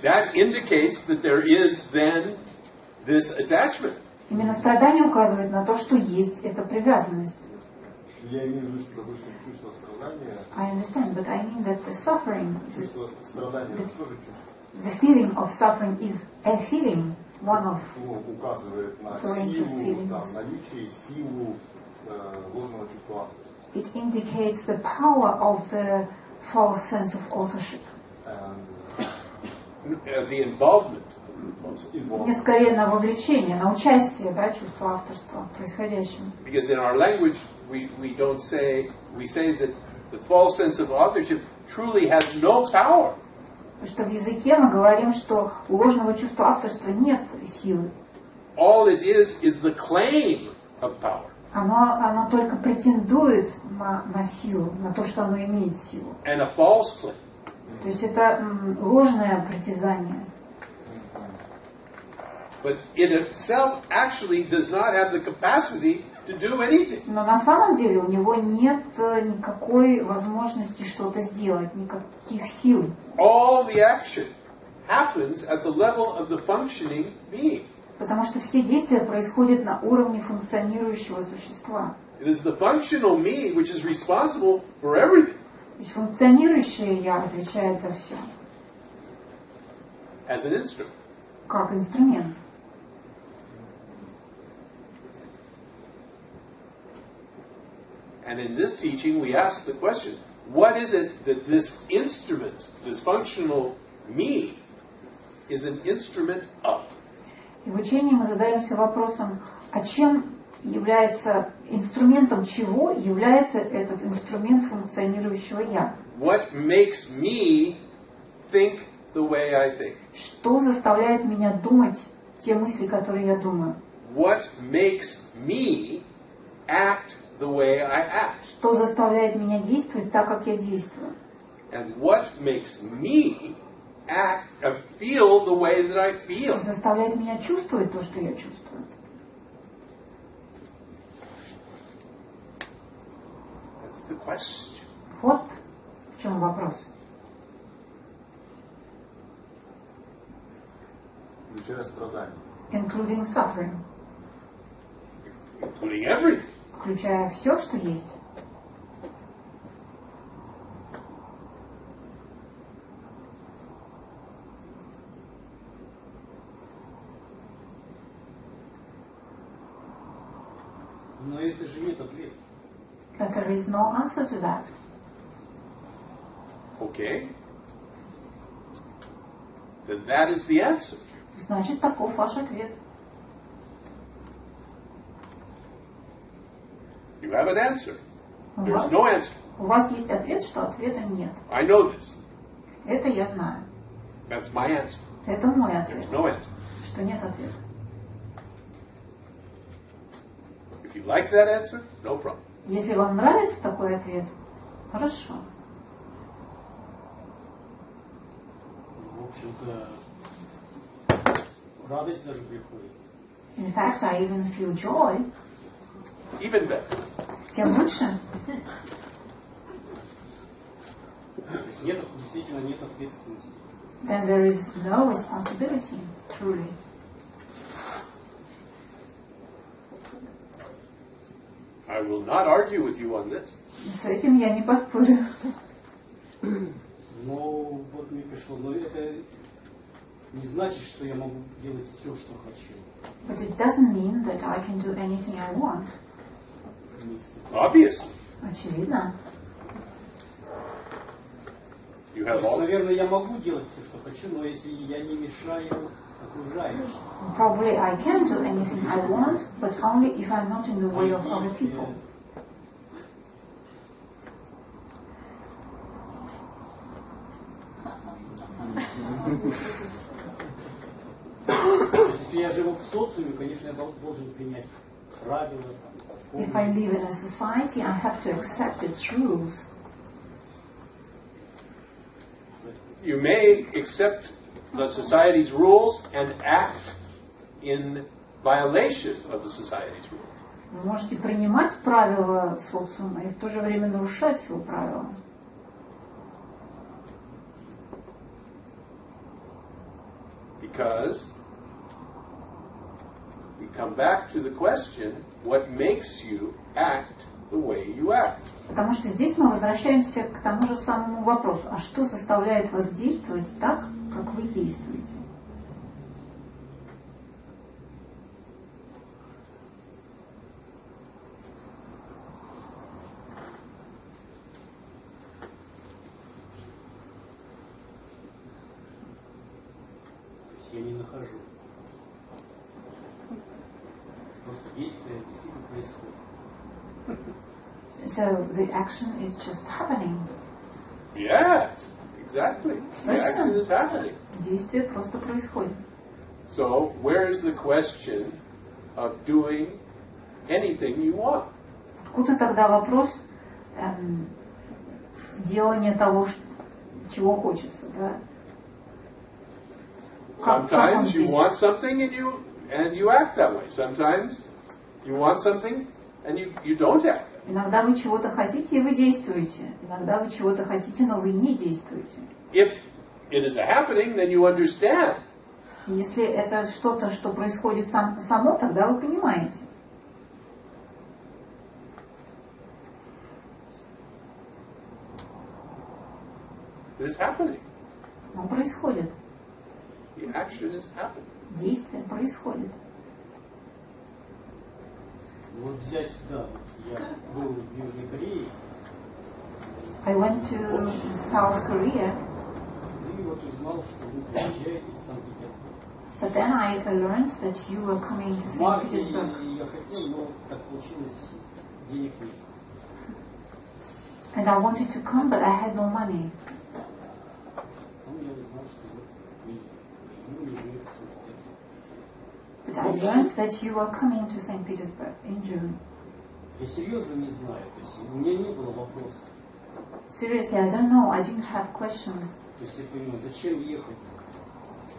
That indicates that there is then this attachment. Именно страдание указывает на то, что есть эта привязанность. Я имею в виду, что, допустим, чувство страдания, I understand, but I mean that the suffering, чувство страдания это тоже чувство. the feeling of suffering is a feeling, one of. Указывает на Range of силу, feelings. наличие, силу ложного чувства авторства. It indicates the power of the false sense of authorship. The involvement. Мне скорее на вовлечение, на участие, да, чувства авторства в происходящем. Because in our language, we don't say, we say that the false sense of authorship truly has no power. Потому что в языке мы говорим, что у ложного чувства авторства нет силы. All it is the claim of power. Оно только претендует на силу, на то, что оно имеет силу. and a false claim. То есть это ложное притязание. But it itself actually does not have the capacity to do anything. Но на самом деле у него нет никакой возможности что-то сделать, никаких сил. All the action happens at the level of the functioning being. Потому что все действия происходят на уровне функционирующего существа. It is the functional me which is responsible for everything. То есть функционирующее «я» отвечает за все, As an instrument. как инструмент. And in this teaching, we ask the question, what is it that this instrument, this functional me, is an instrument of? И в учении мы задаемся вопросом, а чем является, инструментом чего является этот инструмент функционирующего «я»? What makes me think the way I think? Что заставляет меня думать те мысли, которые я думаю? What makes me act the way I act? Что заставляет меня действовать так, как я действую? And what makes me act, feel the way that I feel? Что заставляет меня чувствовать то, что я чувствую? That's the question. Вот в чем вопрос. Включая страдания. Including suffering. Including everything. Включая все, что есть. Но это же нет ответа. But there is no answer to that. Okay. Then that is the answer. Значит, таков ваш ответ. You have an answer. У There's no answer. вас есть ответ, что ответа нет. I know this. Это я знаю. That's my answer. Это мой ответ, There's no answer. что нет ответа. If you like that answer, no problem. Если вам нравится такой ответ, хорошо. В общем-то, радость даже приходит. In fact, I even feel joy. Even better. Тем лучше. То есть нет, действительно нет ответственности. Then there is no responsibility, truly. I will not argue with you on this. С этим я не поспорю. Но вот мне пришло, но это не значит, что я могу делать все, что хочу. But it doesn't mean that I can do anything I want. Obviously. Очевидно. You То have есть, all. наверное, я могу делать все, что хочу, но если я не мешаю окружающим. Probably I can do anything I want, but only if I'm not in the way of other people. Если я живу в социуме, конечно, я должен принять правила. If I live in a society, I have to accept its rules. You may accept the society's rules and act in violation of the society's rules. Вы можете принимать правила социума и в то же время нарушать его правила. Because we come back to the question, what makes you act the way you act? Потому что здесь мы возвращаемся к тому же самому вопросу. А что заставляет вас действовать так, как вы действуете? Я не нахожу. Просто действие действительно происходит. So the action is just happening. Yes, exactly. The action is happening. Действие просто происходит. So, where is the question of doing anything you want. Откуда тогда вопрос делания того, чего хочется, да? Sometimes you want something and you act that way. Sometimes you want something and you don't act. Иногда вы чего-то хотите, и вы действуете. Иногда вы чего-то хотите, но вы не действуете. If it is a happening, then you understand. Если это что-то, что происходит само, тогда вы понимаете. It is happening. Оно происходит. The action is happening. Действие происходит. Вот взять, да, я был в Южной Корее, I went to South Korea, и вот узнал, что вы приезжаете из Санкт-Петербурга. but then I learned that you were coming to В St. марте Petersburg. я хотел, но так получилось, денег нет. And I wanted to come, but I had no money. Потом я узнал, что вот вы в июне вы в Санкт-Петербурге. But I learned that you were coming to St. Petersburg in June. Я серьезно не знаю, то есть у меня не было вопросов. Seriously, I don't know. I didn't have questions. То есть я понимаю, зачем ехать?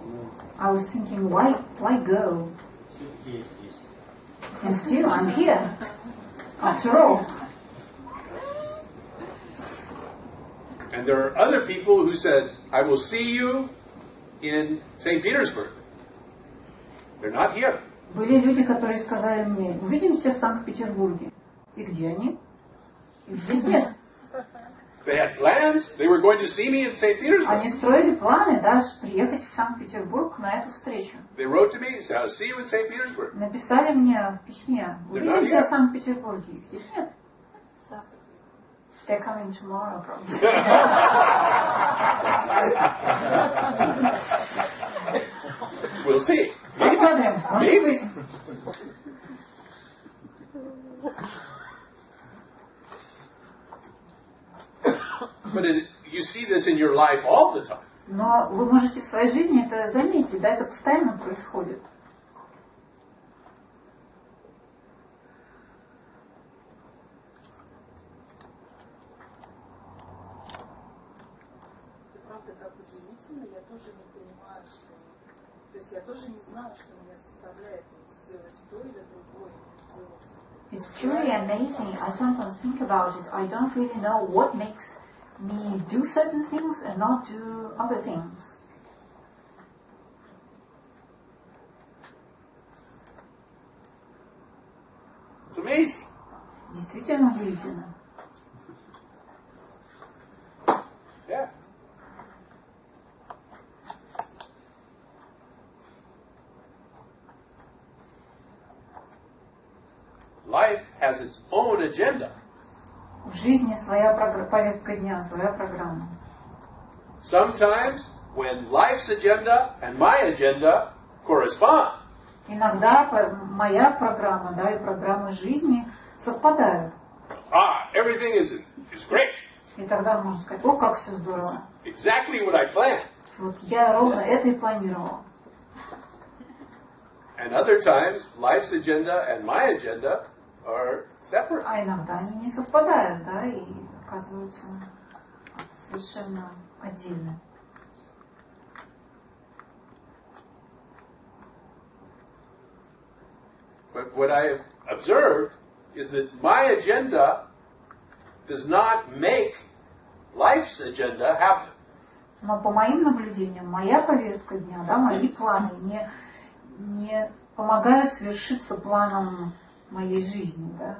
Ну, I was thinking, why go? все-таки я здесь. And still, I'm here. After all. And there are other people who said, I will see you in St. Petersburg. They're not here. Были люди, которые сказали мне, увидимся в Санкт-Петербурге. И где они? Их здесь нет. They had plans. They were going to see me in St. Petersburg. Они строили планы даже приехать в Санкт-Петербург на эту встречу. They wrote to me and said, I'll see you in St. Petersburg. Написали мне в письме, увидимся в Санкт-Петербурге. Их здесь нет. They're coming tomorrow, probably. We'll see. Посмотрим, может быть. But you see this in your life all the time. Но вы можете в своей жизни это заметить, да, это постоянно происходит. Это правда так удивительно, я тоже не понимаю, что... То есть я тоже не знаю, что меня заставляет сделать то или другое, делать. It's truly amazing. I sometimes think about it. I don't really know what makes me do certain things and not do other things. It's amazing. Действительно удивительно. Yeah. Life has its own agenda. В жизни своя повестка дня, своя программа. Sometimes when life's agenda and my agenda correspond, Иногда моя программа, да, и программа жизни совпадают. everything is great. И тогда можно сказать, о, как все здорово. Exactly what I planned. Вот я ровно это и планировала. And other times, life's agenda and my agenda are separate. А иногда они не совпадают, да, и оказываются совершенно отдельно. But what I have observed is that my agenda does not make life's agenda happen. Но по моим наблюдениям, моя повестка дня, да, мои планы не помогают свершиться планам моей жизни, да.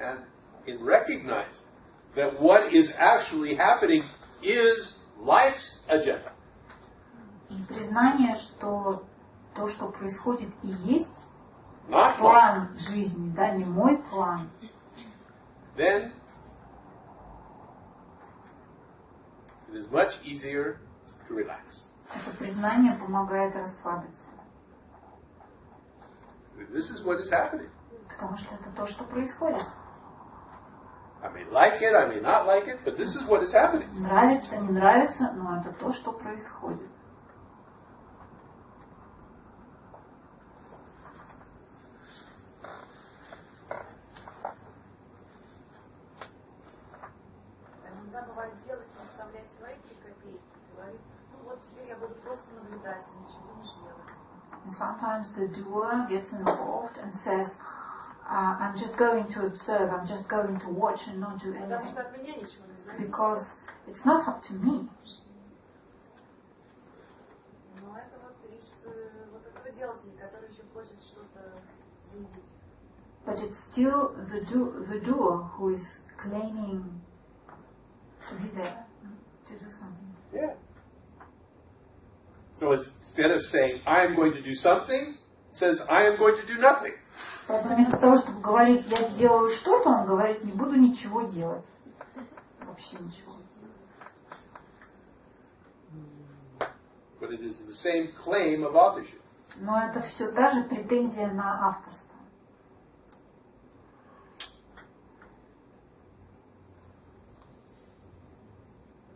And in recognizing that what is actually happening is life's agenda. И признание, что то, что происходит, и есть Not mine. план жизни, да, не мой план. Then it is much easier to relax. Это признание помогает расслабиться. This is what is happening. Потому что это то, что происходит. I may like it, I may not like it, but this is what is happening. Нравится, не нравится, но это то, что происходит. Иногда бывает делать и вставлять свои 3 копейки. Говорит, ну вот теперь я буду просто наблюдать и ничего не делать. And sometimes the doer gets involved and says, I'm just going to observe, I'm just going to watch and not do Потому anything. что от меня ничего не зависит. Because it's not up to me. Но это вот из вот этого делателя, который еще хочет что-то заявить. But it's still the doer who is claiming to be there, to do something. Yeah. So instead of saying, I am going to do something, it says, I am going to do nothing. Поэтому вместо того, чтобы говорить, я сделаю что-то, он говорит, не буду ничего делать. Вообще ничего. But it is the same claim of authorship. Но это все та же претензия на авторство.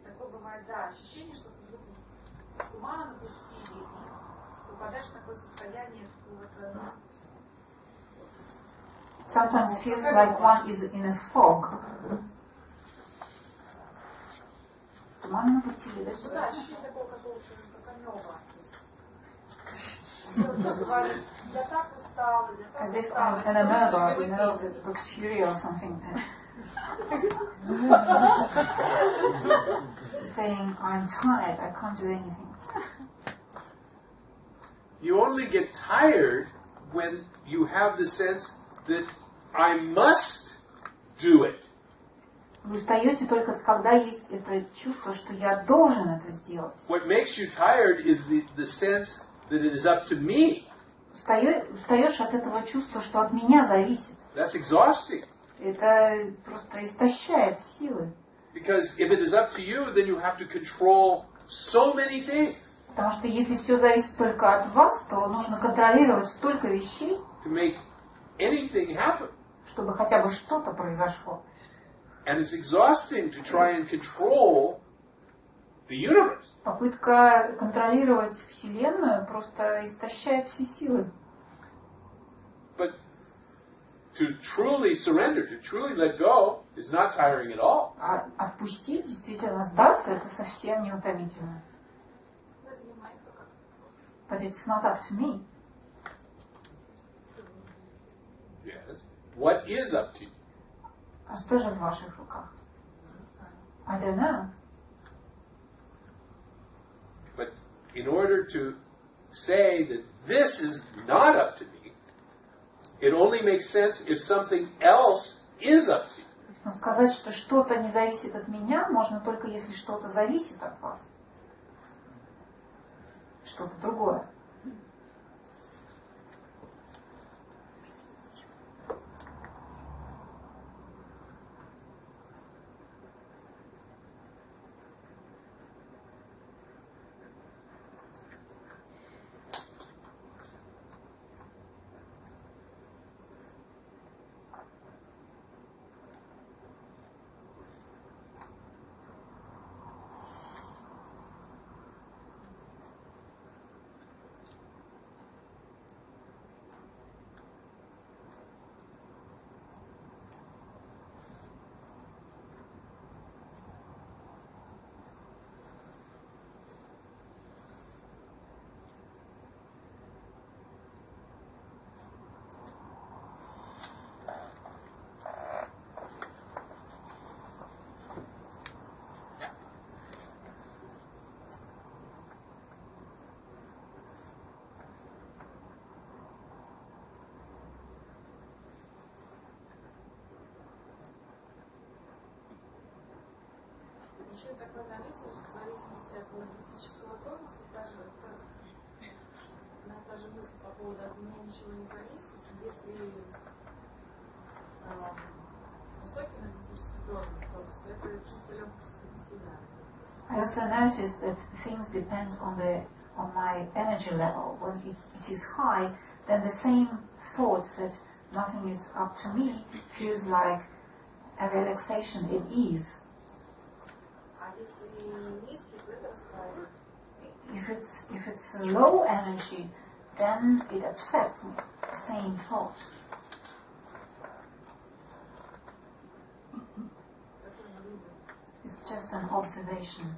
Такое бывает, да, ощущение, что как будто туман опустили, и попадаешь в такое состояние какого-то... Sometimes feels like one is in a fog. Туман напустили, да? Ну да, ощущение такого какого-то, как амеба. Дело говорит, я так устала, я так As if устала. I'm an amoeba, you know, the bacteria or something. Saying, I'm tired, I can't do anything. You only get tired when you have the sense that I must do it. Вы устаете только когда есть это чувство, что я должен это сделать. What makes you tired is the sense that it is up to me. Устаешь от этого чувства, что от меня зависит. That's exhausting. Это просто истощает силы. Because if it is up to you, then you have to control so many things Потому что если все зависит только от вас, то нужно контролировать столько вещей, to make anything happen. чтобы хотя бы что-то произошло. And it's exhausting to try and control the universe. Попытка контролировать Вселенную просто истощает все силы. But to truly surrender, to truly let go, is not tiring at all. А отпустить, действительно сдаться, это совсем не утомительно. Это не в моих руках. But it's not up to me. Yes. What is up to you? А что же в ваших руках? I don't know. But in order to say that this is not up to me, it only makes sense if something else is up to you. Но сказать, что что-то не зависит от меня, можно только если что-то зависит от вас. Что-то другое. Еще я такое заметила, что в зависимости от энергетического тонуса, та же мысль по поводу от меня ничего не зависит, если высокий энергетический тонус, то это чувство легкости на себя. I also noticed that things depend on my energy level. When it is high, then the same thought that nothing is up to me feels like a relaxation and ease. А если низкий, то это расстраивает. If it's a low energy, then it upsets me. The same thought. It's just an observation.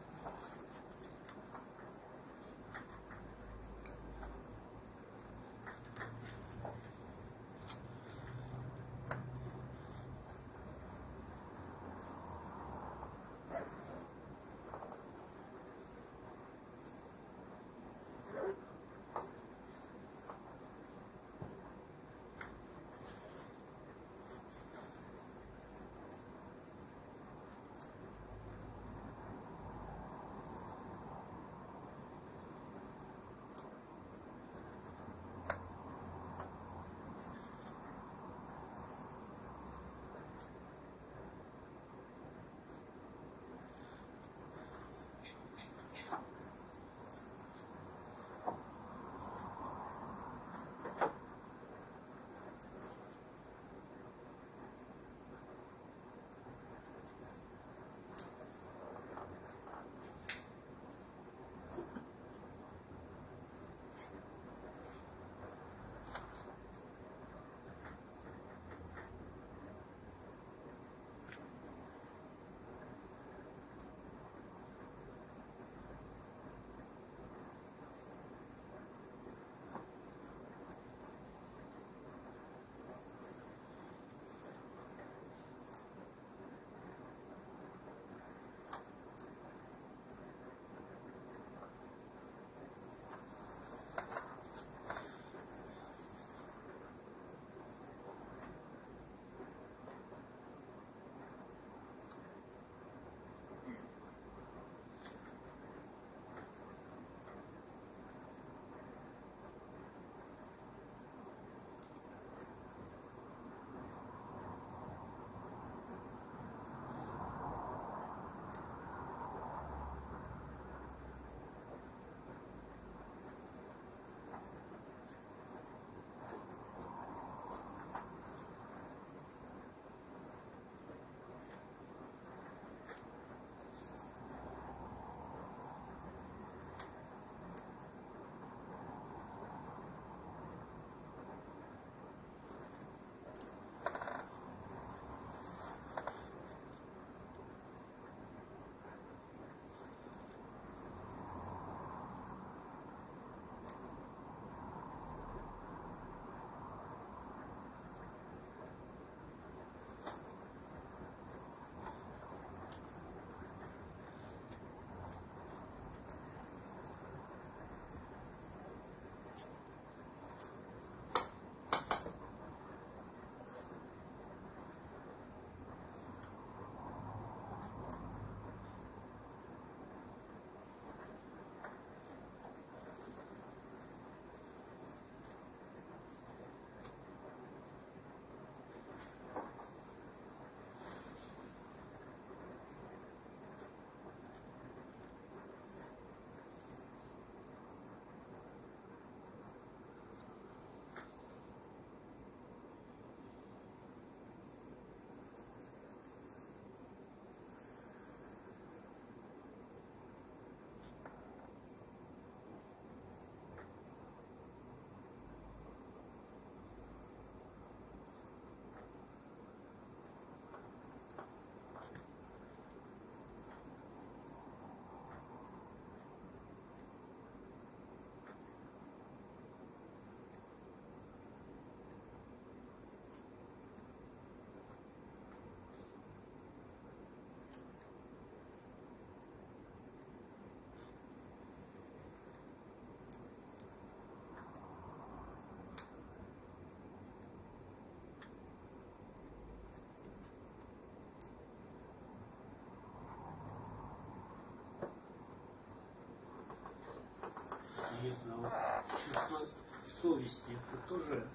интересно, вот чувство совести, это тоже,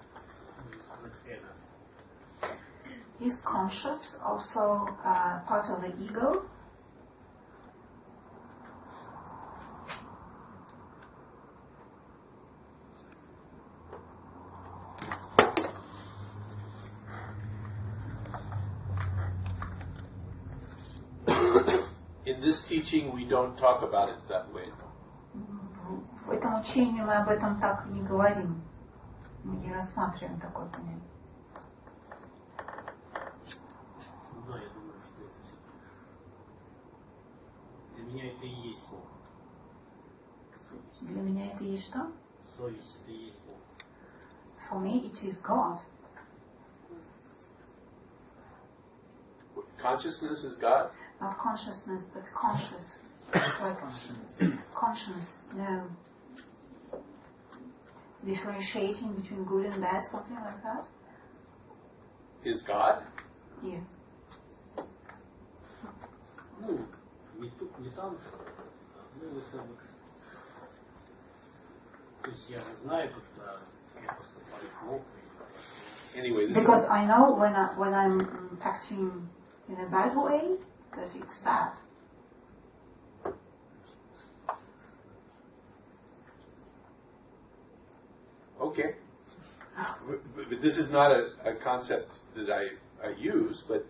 можно сказать, эго. Is conscious also part of the ego? in this teaching we don't talk about it that way. В этом учении мы об этом так не говорим. Мы не рассматриваем такое понятие. Да, я думаю, что это все для меня это и есть Бог. Совесть. Для меня это есть что? Совесть это и есть Бог. For me it is God. Consciousness is God? Not consciousness, but conscious. Like conscience, no. Differentiating between good and bad, something like that? Is God? Yes. Ну, не тут, не там. Ну, это вот. То есть я не знаю, когда я поступаю плохо. Anyway, this Because I know when I'm acting in a bad way, that it's bad. okay. But this is not a concept that I use, but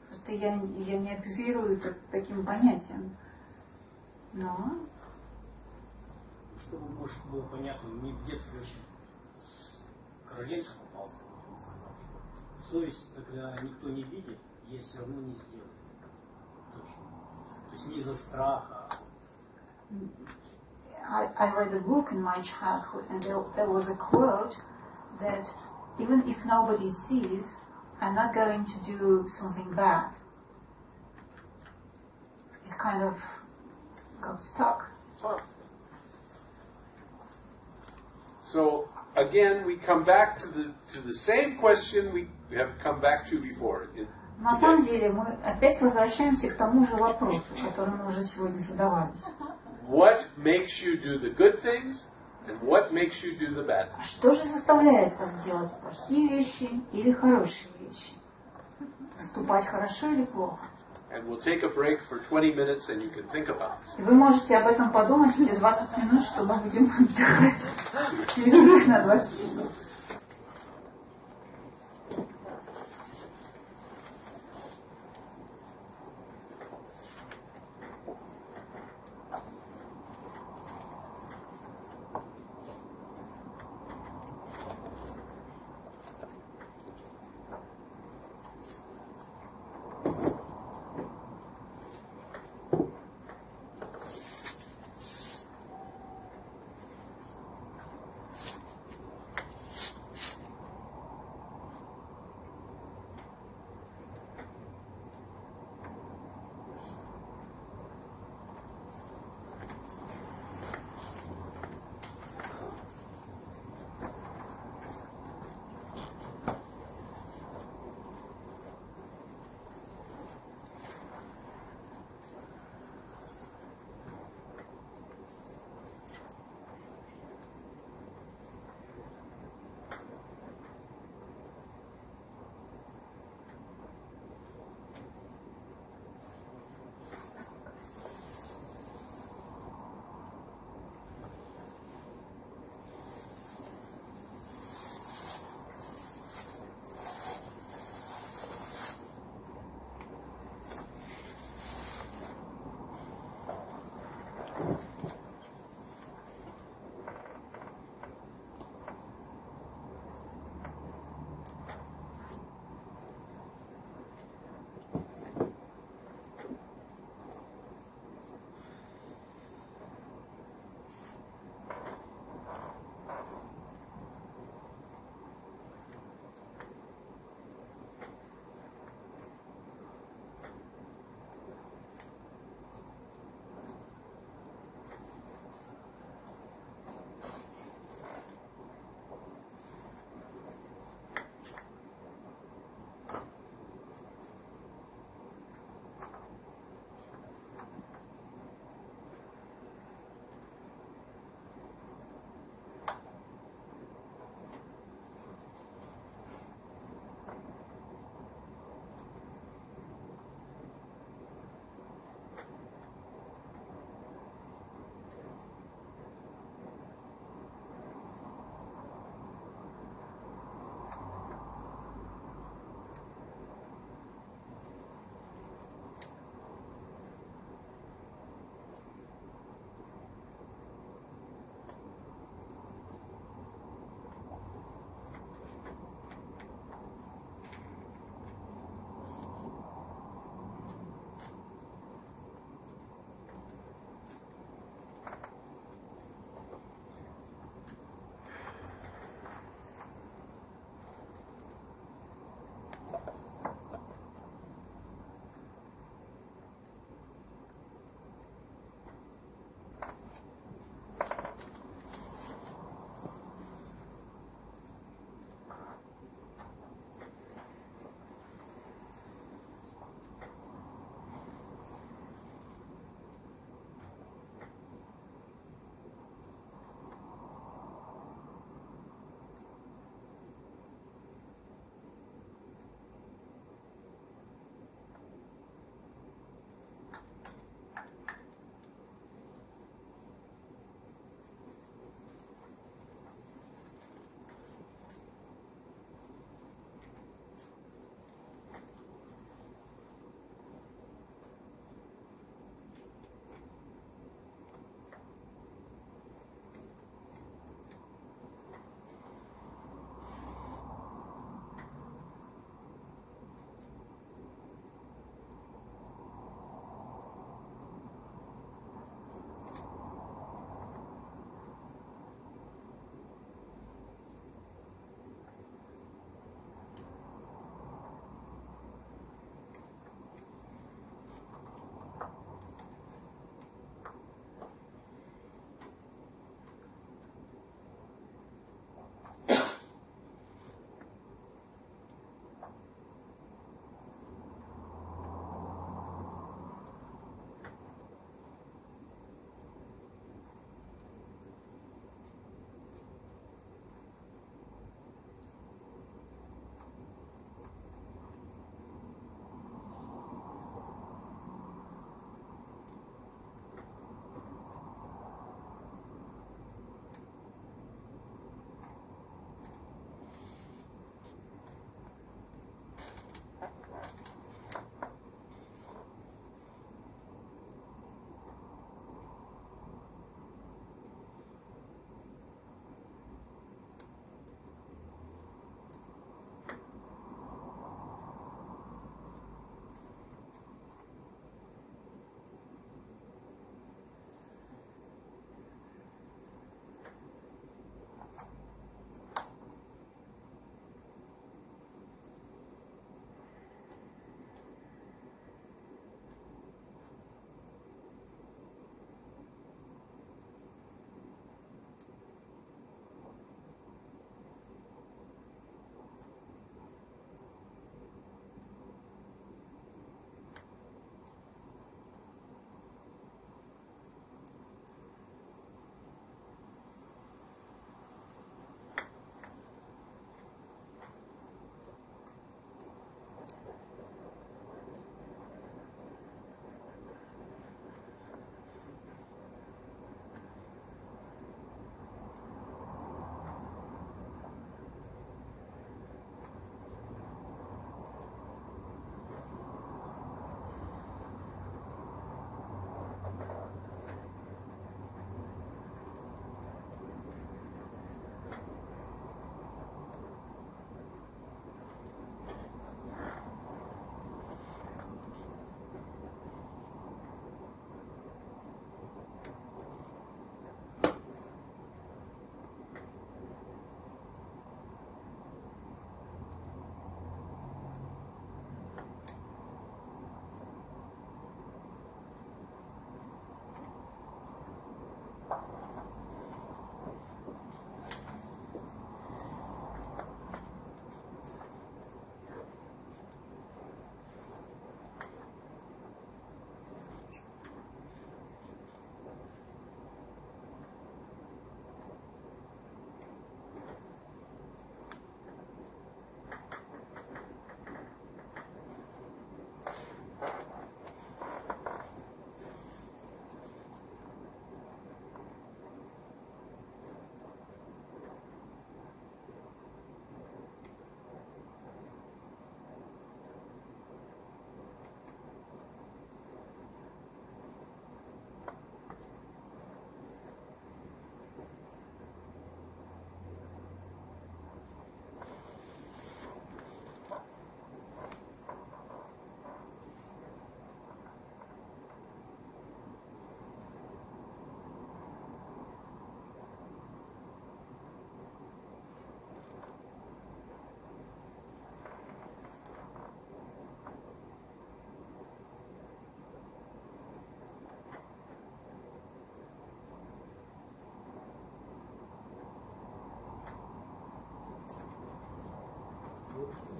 Просто я не оперирую таким понятием. Но Чтобы, может, было понятно, мне в детстве очень Короленко попался, он сказал, что совесть, когда никто не видит, я все равно не сделаю. Точно. То есть не из-за страха. I read a book in my childhood, and there was a quote that even if nobody sees, I'm not going to do something bad. It kind of got stuck. so again we come back to the same question we have come back to before. На самом деле мы опять возвращаемся к тому же вопросу, который мы уже сегодня задавались. What makes you do the good things and what makes you do the bad А things? что же заставляет вас делать плохие вещи или хорошие вещи? Поступать хорошо или плохо? And we'll take a break for 20 minutes and you can think about it. И вы можете об этом подумать эти 20 минут, что мы будем отдыхать. Перерыв на 20 минут.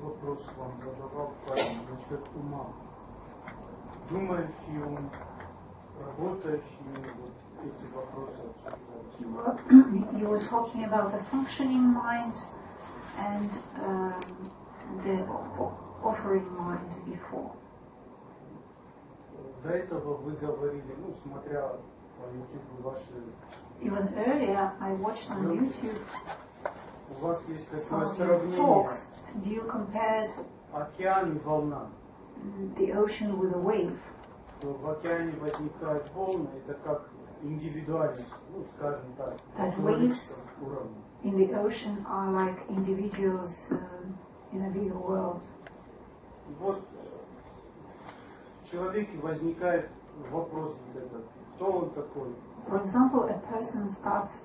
вопрос вам задавал парень насчет ума. Думающий ум, работающий ум, вот эти вопросы обсуждаются. You were talking about the functioning mind and the offering mind before. До этого вы говорили, ну, смотря по YouTube ваши... Even earlier, I watched on YouTube У вас есть такое some of your сравнение talks, and you compared океан и волна. the ocean with a wave. То в океане возникают волны, это как индивидуальность, ну, скажем так, That на waves человеческом уровне. in the ocean are like individuals in a bigger world. И вот в человеке возникает вопрос вот этот, кто он такой? For example, a person starts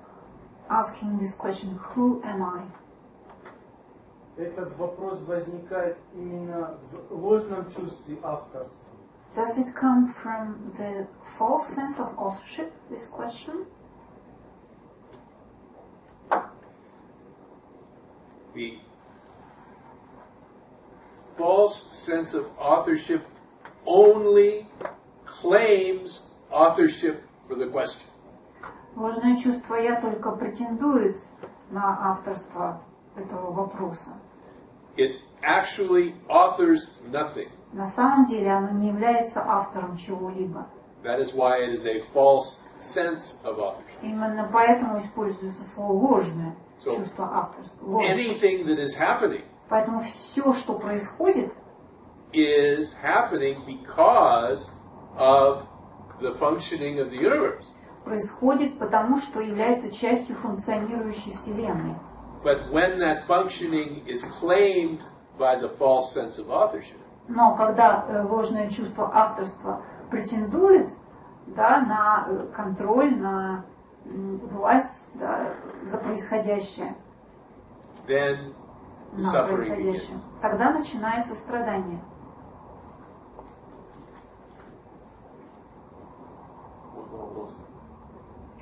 asking this question, who am I? Этот вопрос возникает именно в ложном чувстве авторства. Does it come from the false sense of authorship, this question? The false sense of authorship only claims authorship for the question. Ложное чувство «я» только претендует на авторство этого вопроса. It actually authors nothing. На самом деле оно не является автором чего-либо. That is why it is a false sense of authorship. Именно поэтому используется слово «ложное» чувство авторства. Ложное. Anything that is happening Поэтому все, что происходит, is happening because of the functioning of the universe. происходит потому, что является частью функционирующей Вселенной. But when that functioning is claimed by the false sense of authorship, Но когда ложное чувство авторства претендует, да, на контроль, на власть, да, за происходящее, then the на suffering происходящее, begins. тогда начинается страдание. Можно вопрос?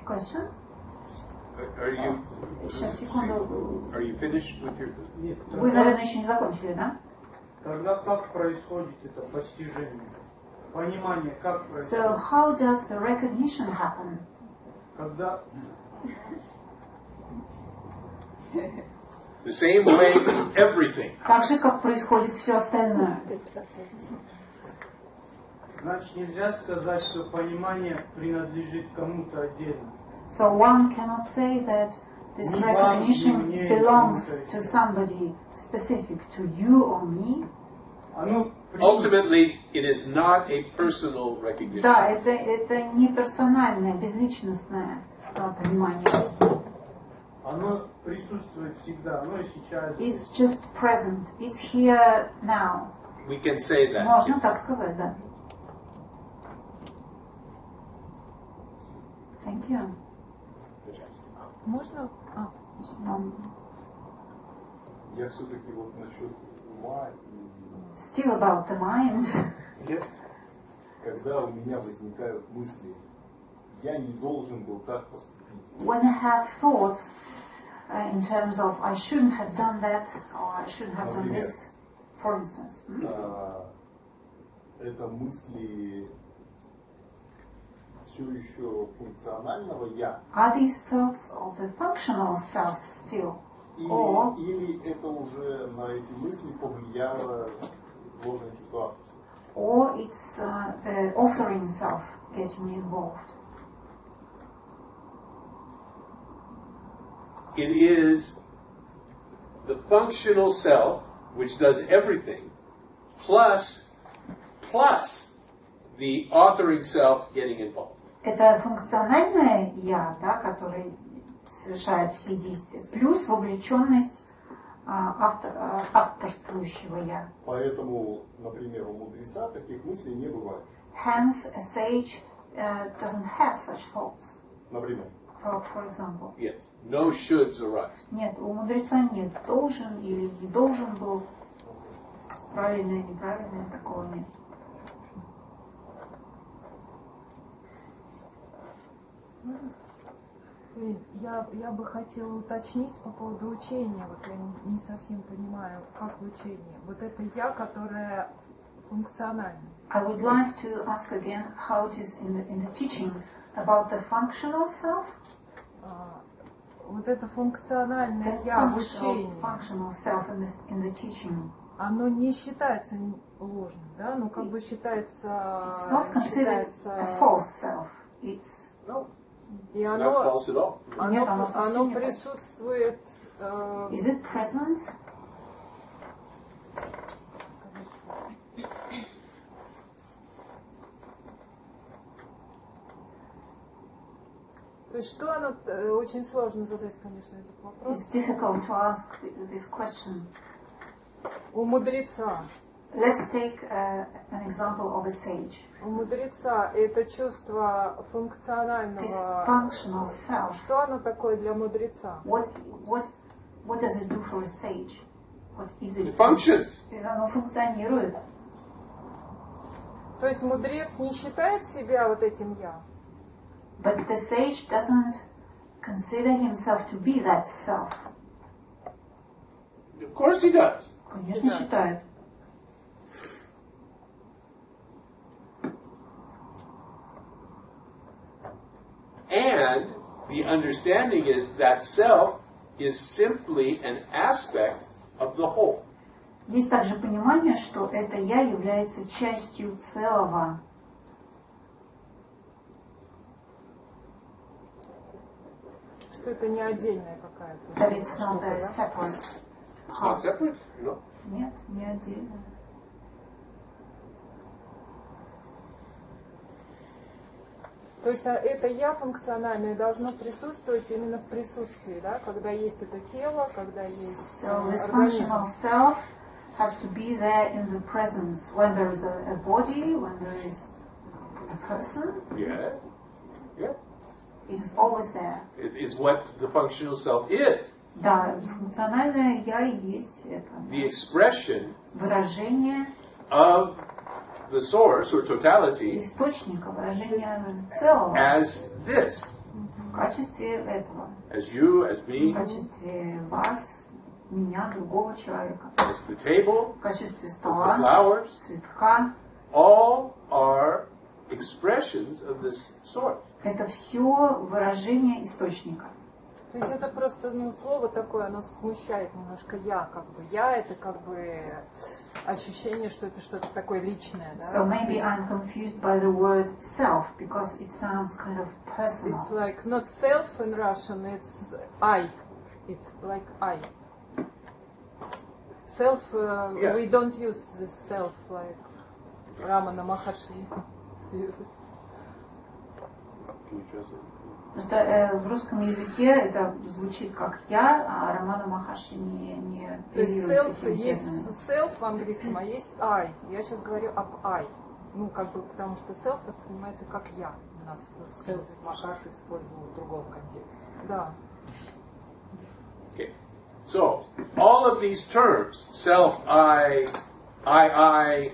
Question? Are you Сейчас, секунду. are you finished with your? Нет, Вы, наверное, еще не закончили, да? тогда как происходит это постижение? Понимание, как So происходит? how does the recognition happen? Когда The same way everything. Так же, как происходит все остальное. Значит, нельзя сказать, что понимание принадлежит кому-то отдельно. So one cannot say that this recognition belongs to somebody specific, to you or me. Оно, Ultimately, it is not a personal recognition. Да, это не персональное, безличностное понимание. оно присутствует всегда, оно и сейчас. It's just present. It's here now. We can say that. Можно yes. так сказать, да. Thank you. Можно? Я все-таки вот насчет ума и Still about the mind. когда у меня возникают мысли, я не должен был так поступить. When I have thoughts in terms of I shouldn't have done that or I shouldn't have done this, for instance. Это мысли все еще функционального я. Are these thoughts of the functional self still? Or Или это уже на эти мысли повлияло ложное чувство авторства? or it's the authoring self getting involved? It is the functional self, which does everything, plus the authoring self getting involved. Это функциональное я, да, который совершает все действия, плюс вовлеченность авторствующего я. Поэтому, например, у мудреца таких мыслей не бывает. Hence, a sage doesn't have such thoughts. Например. For example. Yes. No shoulds arise. Нет, у мудреца нет должен или не должен был, правильное, неправильное, такого нет. Я бы хотела уточнить по поводу учения. Вот я не совсем понимаю, как в учении. Вот это я, которое функционально. I would like to ask again how it is in the teaching about the functional self. Вот это функциональное я в учении. Functional self in the teaching. Оно не считается ложным, да? Ну как бы считается. It's not considered a false self. It's No, И not оно false at all. Нет, оно совсем не присутствует. Is it present? То есть что оно, очень сложно задать, конечно, этот вопрос. It's difficult to ask this question. У мудреца. Let's take an example of a sage. У мудреца это чувство This функционального. functional self. Что оно такое для мудреца? What does it do for a sage? What is it? It functions. Оно функционирует. То есть мудрец не считает себя вот этим я. But the sage doesn't consider himself to be that self. Of course he does. Конечно, считает. And the understanding is that self is simply an aspect of the whole. Есть также понимание, что это я является частью целого. Что это не отдельная какая-то. That it's not штука, a да? separate. It's not separate, no. Нет, не отдельно. То есть это я функциональное должно присутствовать именно в присутствии, да? Когда есть это тело, когда есть So this организм. functional self has to be there in the presence. When there is a body, when there is a person, Yeah. Yeah. it is always there. It is what the functional self is. Да, функциональное я и есть это. The expression Выражение of the source or totality источника, выражение целого as this. в качестве этого. As you, as В me, качестве вас, меня, другого человека. as the table, В качестве as the стола, flowers. цветка. All are expressions of this source. Это все выражение источника. То есть это просто слово такое, оно смущает немножко я, как бы. Я это как бы ощущение, что это что-то такое личное, да? So maybe I'm confused by the word self because it sounds kind of personal. It's like not self in Russian, it's I. It's like I. Self, Yeah. we don't use this self like Рамана Махарши. Can you translate? Потому что в русском языке это звучит как я, а Рамана Махарши не То есть оперирует self, этим есть термином. self в английском, а есть I. Я сейчас говорю об I. Ну, как бы, потому что self воспринимается как я. У нас Self Махарши использовал в другом контексте. Да. Okay. So, all of these terms, self, I, Ай-яй-яй.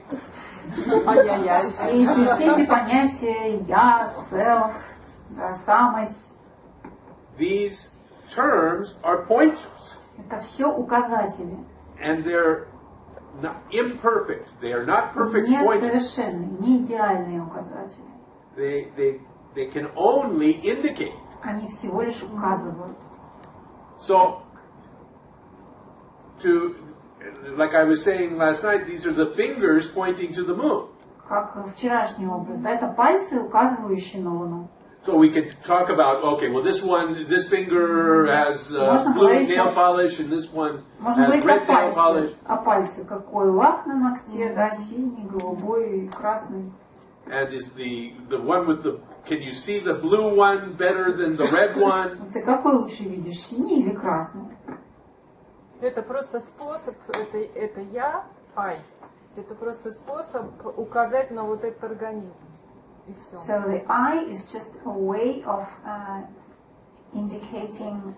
Все эти понятия я, self, да, самость, these terms are pointers. это все указатели. And they're not imperfect. They are not perfect Не pointers. совершенные, не идеальные указатели. They can only indicate. Они всего лишь указывают. So, like I was saying last night, these are the fingers pointing to the moon. Как вчерашний образ, да, это пальцы, указывающие на Луну. So we could talk about, okay, well this finger has blue nail polish and this one Можно has говорить red nail о polish. пальце, какой лак на ногте, да, синий, голубой, красный. And is the one with the, can you see the blue one better than the red one? Ты какой лучше видишь, синий или красный? Это просто способ, это я, I. Это просто способ указать на вот этот организм. И все. So the eye is just a way of indicating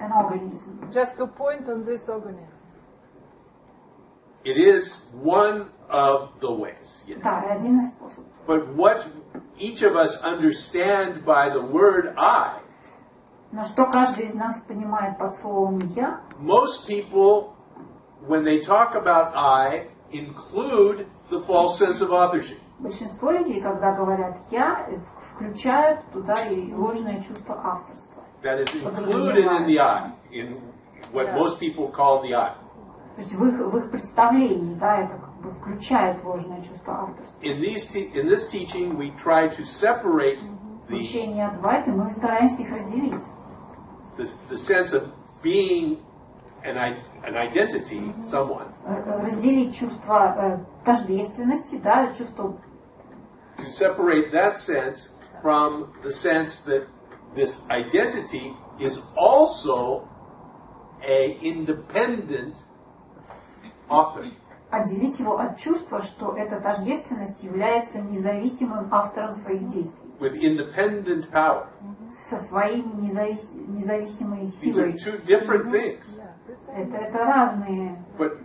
an organism. Just to point on this organism. It is one of the ways. Yes. Да, один из способов. But what each of us understand by the word I Но что каждый из нас понимает под словом «я»? Most people, when they talk about I, include the false sense of authorship. Большинство людей, когда говорят «я», включают туда и ложное чувство авторства. That is included in the I, in what most people call the I. То есть в их представлении, да, это как бы включает ложное чувство авторства. In this teaching, we try to separate the Учение Адвайты, мы стараемся их разделить. the sense of being an identity, someone, Разделить чувство тождественности, да, чувство, to separate that sense from the sense that this identity is also a independent author. отделить его от чувства, что эта тождественность является независимым автором своих действий. With independent power. Со своей независимой These are силой. two different things. Это разные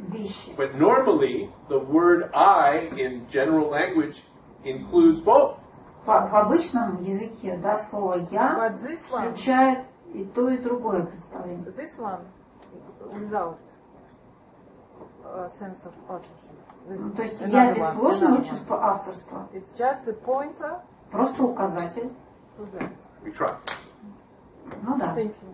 вещи. But normally, the word I in general language includes both. В обычном языке, да, слово «я» But this one, включает и то, и другое представление. this one, without sense of authorship. This То есть another «я» без one, ложного another one. чувства авторства, It's just a pointer просто указатель. to that. We try. Ну да. Thank you.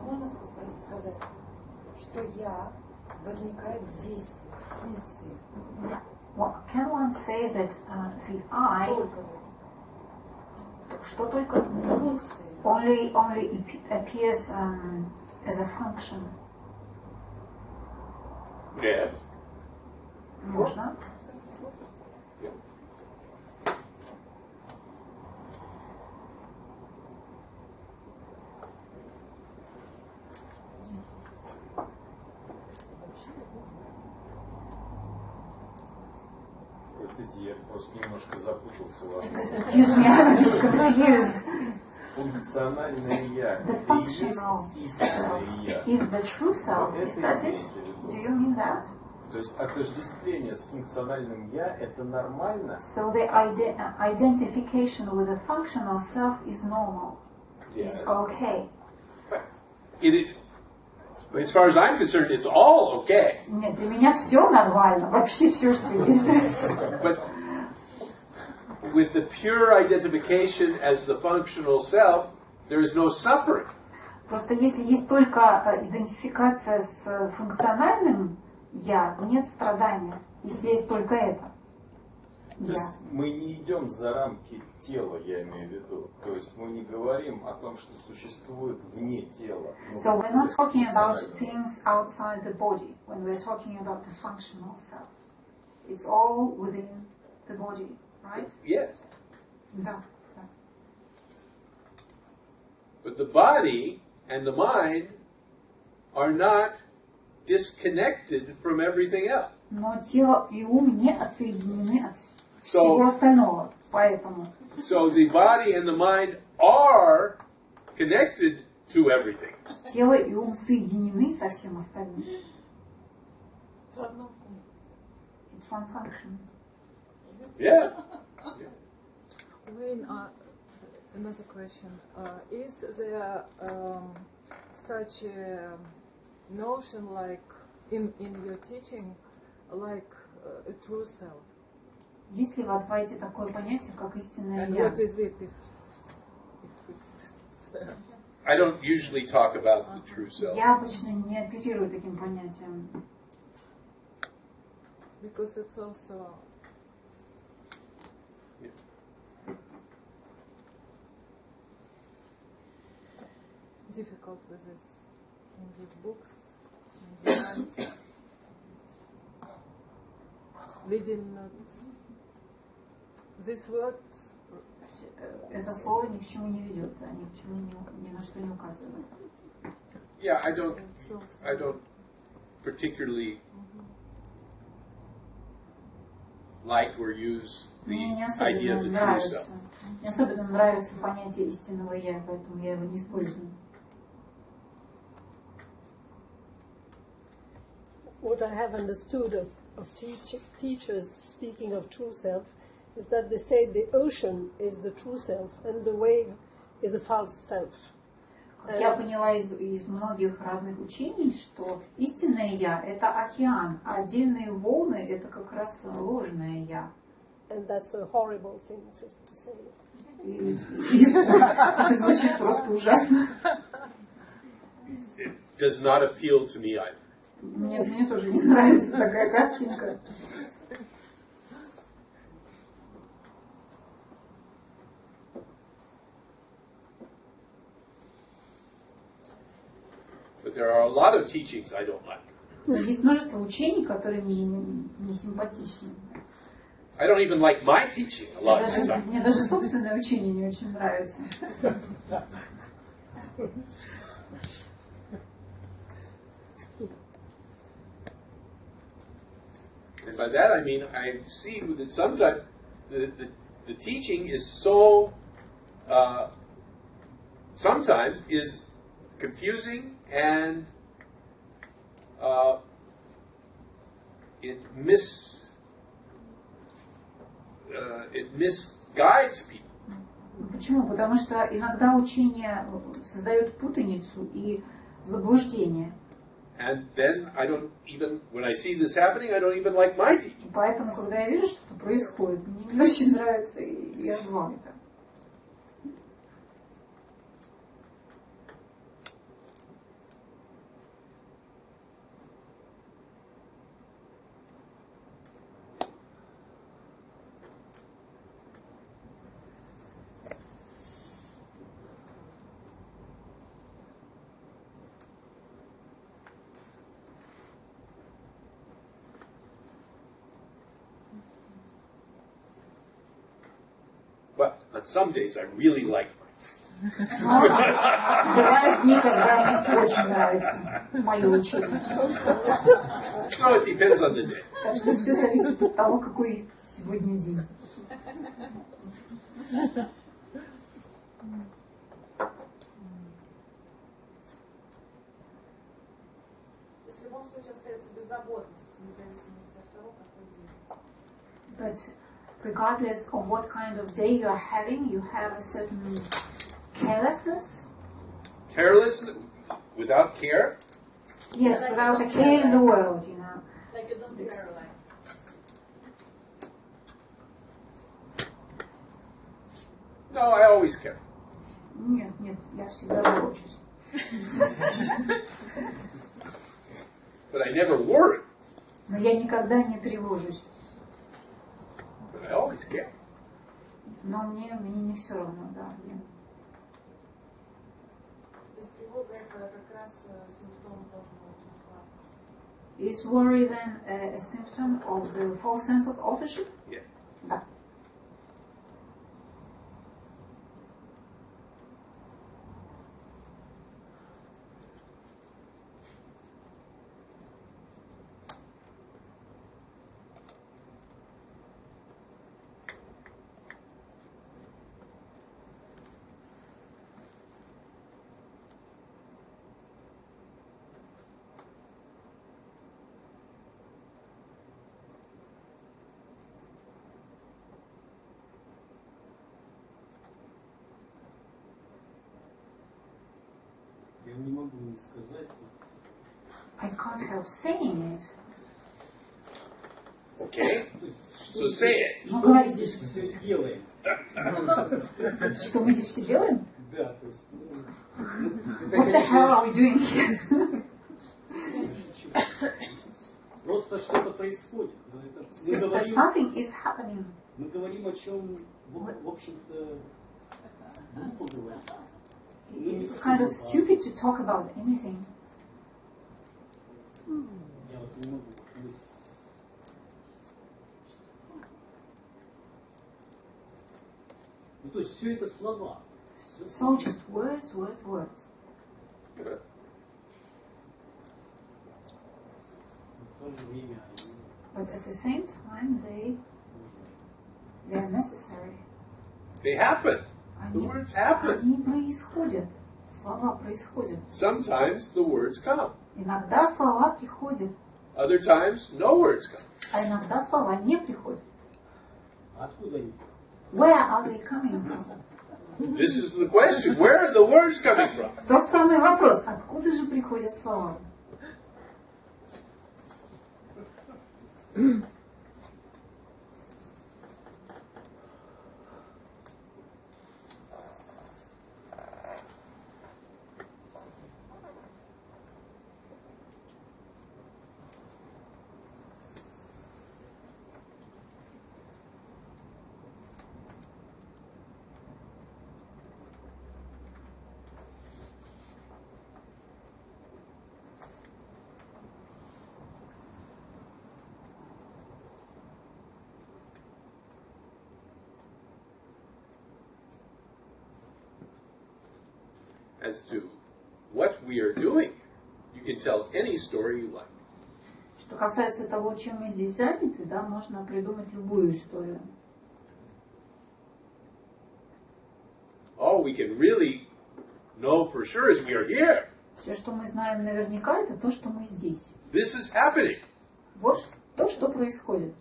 Можно сказать, что я возникает в действии, в функции. Well, can one say that the I, Только что только в функции. only appears as a function? Yes. Можно? Простите, я просто немножко запутался в одном. Excuse me, I'm a bit confused. Функциональное я. The Это и есть functional истинное я. is the true self. Вот Is это that и it? имеете в виду. Do you mean that? То есть отождествление с функциональным я это нормально? So the identification with the functional self is normal. It's okay. As far as I'm concerned, it's all okay. Нет, для меня все нормально, вообще все, что есть. But with the pure identification as the functional self, there is no suffering. Просто если есть только идентификация с функциональным «я», нет страдания. Если есть только это. То есть мы не идем за рамки тела, я имею в виду. То есть мы не говорим о том, что существует вне тела. So we're not talking about things outside the body when we're talking about the functional self. It's all within the body, right? Yes. Да. Да. But the body and the mind are not disconnected from everything else. Но тело и ум не отсоединены от всего остального. Поэтому So the body and the mind are connected to everything. тело и ум соединены со всем остальным. It's one function. Yeah. Wayne, another question. Is there such a notion like in your teaching like a true self? Есть ли в Адвайте такое понятие, как истинное And «я»? what is it if it's there? I don't usually talk about the true self. Я обычно не оперирую таким понятием. Because it's also difficult with this in these books. In the lines. Leading this word это слово ни к чему не ведет, да, ни к чему ни на что не указывает. Yeah, I don't particularly like or use Мне не the idea of особенно the true нравится. self. Не особенно нравится понятие истинного я, поэтому я его не использую. What I have understood of teachers speaking of true self is that they say the ocean is the true self and the wave is a false self. Как я поняла из многих разных учений, что истинное я – это океан, а отдельные волны – это как раз ложное я. And that's a horrible thing to say. Это звучит просто ужасно. It does not appeal to me either. Мне тоже не нравится такая картинка. But there are a lot of teachings I don't like. Есть множество учений, которые мне не симпатичны. I don't even like my teaching a lot of the time. Мне даже собственное учение не очень нравится. And by that I mean I see that sometimes the teaching is so sometimes is confusing and it misguides people. Почему? Потому что иногда учение создает путаницу и заблуждение. And then I don't even, when I see this happening, I don't even like my teaching. Поэтому, когда я вижу, что происходит, мне не очень нравится, и я зла это. But on some days I really like mine. Бывают дни, когда мне очень нравится мое учение. No, it depends on the day. Так что все зависит от того, какой сегодня день. То есть в любом случае остается беззаботность, вне зависимости от того, какой день. But regardless of what kind of day you are having, you have a certain carelessness. Careless, without care. Yes, without a care in the world, you know. Like you don't care, like. No, I always care. Нет, я всегда забочусь. But I never worry. Но я никогда не тревожусь. But I always care. Но мне не все равно, да. То есть тревога это как раз симптом ложного чувства. Is worry then a symptom of the false sense of authorship? Yeah. Да. Я не могу не сказать. I can't help saying it. Okay? So say it. Ну, говорите, Все делаем. что мы здесь все делаем? Да, то есть, What the hell are we doing here? просто что-то происходит. Мы Just that говорим, something is happening. мы говорим о чем, в общем-то, глупо говорим. It's kind of stupid to talk about anything. Я вот не могу мыслить. Ну, то есть все это слова. So just words, words, words. В то же время они But at the same time, they are necessary. They happen. The Они, words happen. они происходят. Слова происходят. Sometimes the words come. Иногда слова приходят, Other times, no words come. а иногда слова не приходят. откуда они? Where are they coming from? This is the question. Where are the words coming from? Тот самый вопрос. Откуда же приходят слова? As to what we are doing, you can tell any story you like. Что касается того, чем мы здесь заняты, да, можно придумать любую историю. All we can really know for sure is we are here. Все, что мы знаем наверняка, это то, что мы здесь. This is happening. Вот то, что происходит.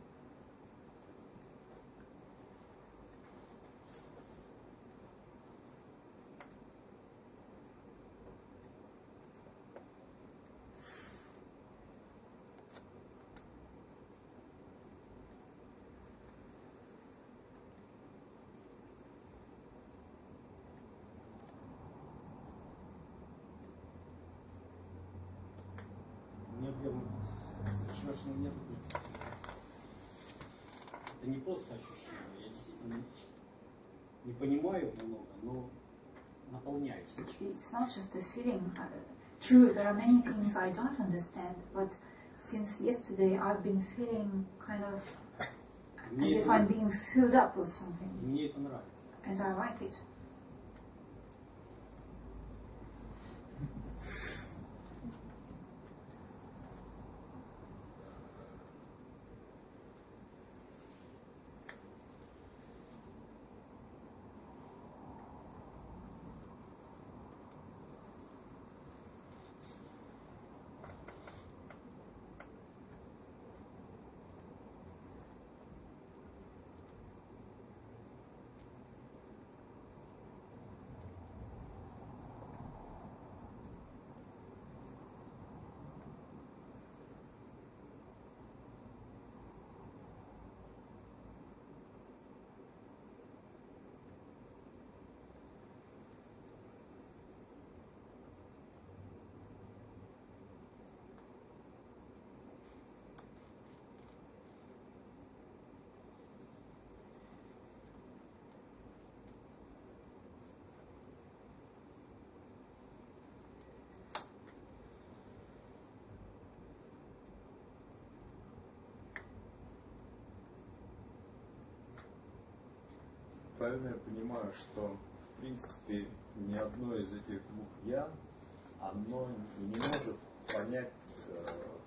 У меня прям совершенно нет. Это не просто ощущение. Я действительно не понимаю много, но наполняюсь. It's not just a feeling. True, there are many things I don't understand, but since yesterday I've been feeling kind of as if I'm being filled up with something. Мне это нравится. And I like it. Правильно я понимаю, что в принципе ни одно из этих двух «я», оно не может понять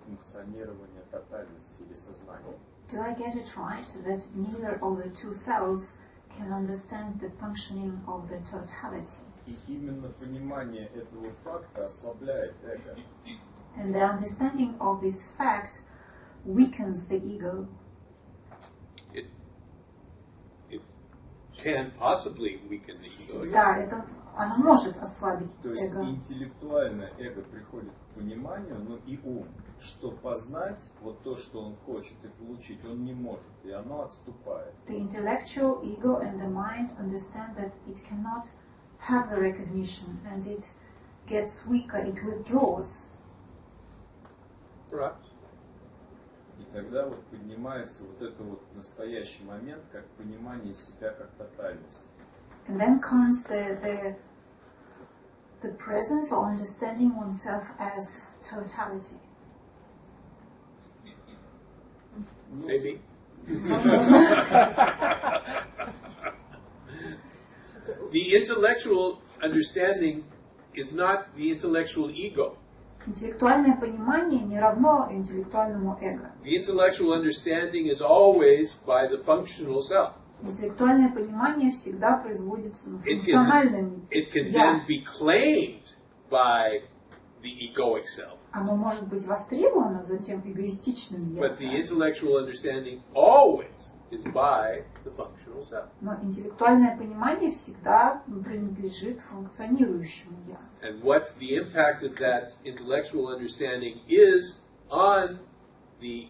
функционирование тотальности или сознания? Do I get it right that neither of the two selves can understand the functioning of the totality? И именно понимание этого факта ослабляет эго. And the understanding of this fact weakens the ego. It can possibly weaken the ego. Да, это оно может ослабить То есть эго. интеллектуально эго приходит к пониманию, но и ум, что познать вот то, что он хочет и получить, он не может, и оно отступает. The intellectual ego and the mind understand that it cannot have the recognition, and it gets weaker, it withdraws. Right. И тогда вот поднимается вот этот вот настоящий момент, как понимание себя как тотальность. And then comes the presence or understanding oneself as totality. Maybe. The intellectual understanding is not the intellectual ego. Интеллектуальное понимание не равно интеллектуальному эго. The intellectual understanding is always by the functional self. Интеллектуальное понимание всегда производится на функциональном It can я. then be claimed by the egoic self. Оно может быть востребовано затем эгоистичным я. But the intellectual understanding always is by the functional self. Но интеллектуальное понимание всегда принадлежит функционирующему я. And what the impact of that intellectual understanding is on the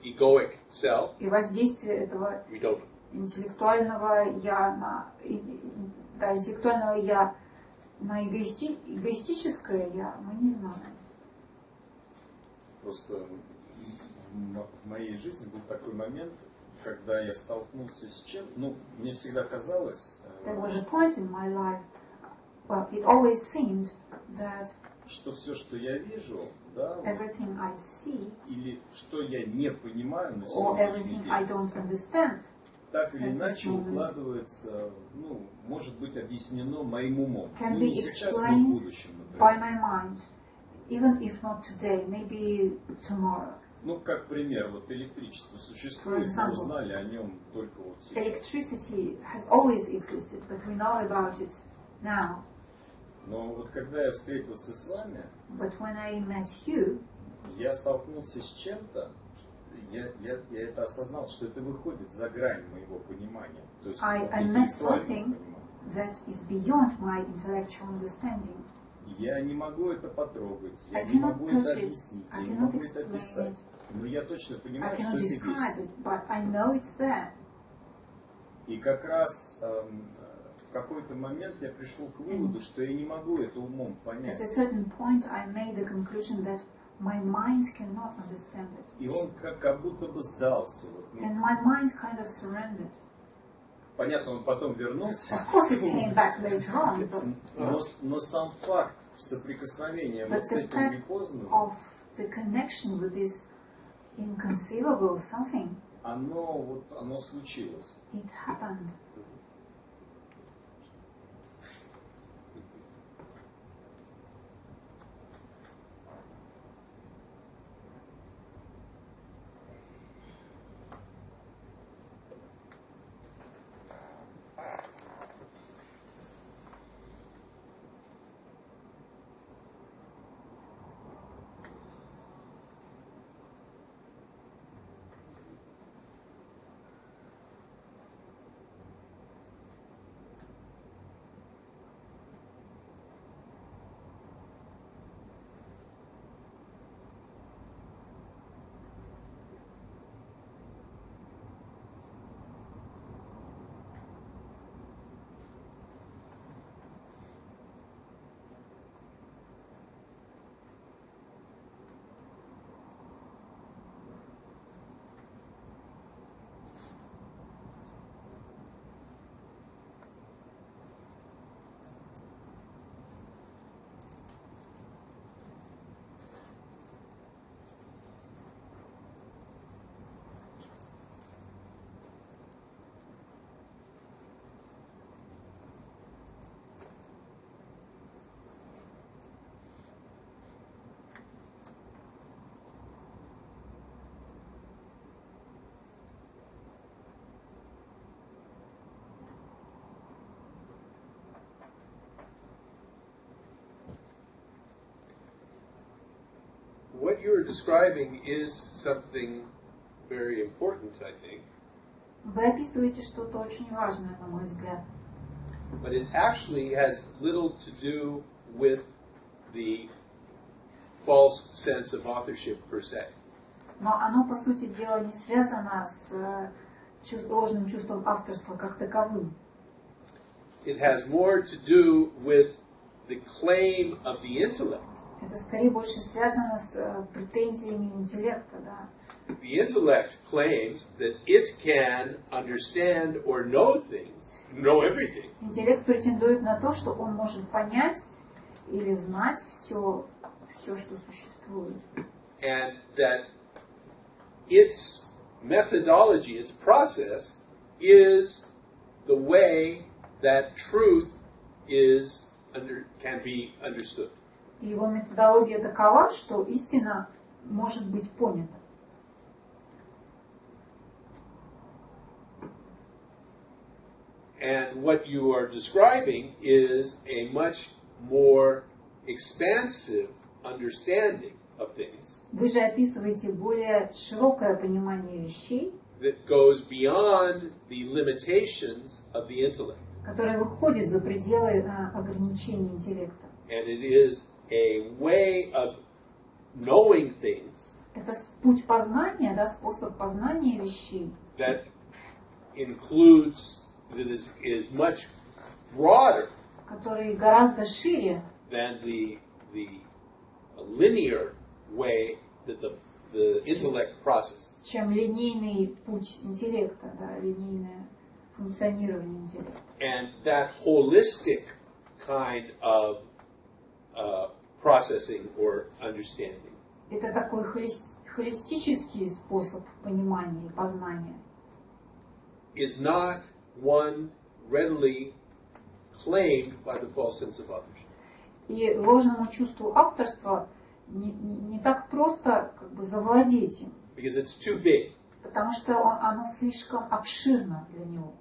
egoic self, И воздействие этого we don't know. интеллектуального я на эгоистическое я мы не знаем. Просто в моей жизни был такой момент, когда я столкнулся с чем, мне всегда казалось, There was a point in my life, well, it always seemed that что все, что я вижу, да, everything I see или что я не понимаю на or сегодняшний everything I день, don't understand так или at this иначе moment укладывается, может быть объяснено моим умом. can Не be сейчас, но в explained будущем, by например. my mind, even if not today, maybe tomorrow. Как пример, электричество For существует, example, мы узнали о нем только сейчас. Electricity has always existed, but we know about it now. Но когда я встретился с вами, But when I met you, я столкнулся с чем-то, я это осознал, что это выходит за грань моего понимания. То есть I met интеллектуального something понимания. that is beyond my intellectual understanding. Я не могу это потрогать, я I не cannot могу это touch it, объяснить, I я не cannot могу это explain описать. it, Но я точно I понимаю, что cannot это describe есть. it, but I know it's there. И как раз в какой-то момент я пришел к выводу, что я не могу это умом At a понять. certain point, I made the conclusion that my mind cannot understand И it. он как будто бы сдался. And my mind kind of surrendered. Понятно, он потом вернулся. Of course, it came back later on, but Но сам факт соприкосновения But с the этим fact непознанным, of the connection with this inconceivable something, оно случилось. it happened. What you're describing is something very important, I think. Вы описываете что-то очень важное, на мой взгляд. But it actually has little to do with the false sense of authorship per se. Но оно, по сути дела, не связано с ложным чувством авторства как таковым. It has more to do with the claim of the intellect. Это скорее больше связано с претензиями интеллекта, да. The intellect claims that it can understand or know things, know everything. Интеллект претендует на то, что он может понять или знать все, что существует. And that its methodology, its process, is the way that truth can be understood. Его методология такова, что истина может быть понята. And what you are describing is a much more expansive understanding of things. Вы же описываете более широкое понимание вещей, That goes beyond the limitations of the intellect. которое выходит за пределы ограничений интеллекта. And it is a way of knowing things Это путь познания, да, способ познания вещей, that includes, that is much broader который гораздо шире, than the linear way that the intellect processes. чем линейный путь интеллекта, да, линейное функционирование интеллекта. And that holistic kind of processing or understanding Это такой холистический способ понимания и познания. is not one readily claimed by the false sense of authorship. И ложному чувству авторства не так просто как бы завладеть им, Because it's too big. потому что оно слишком обширно для него.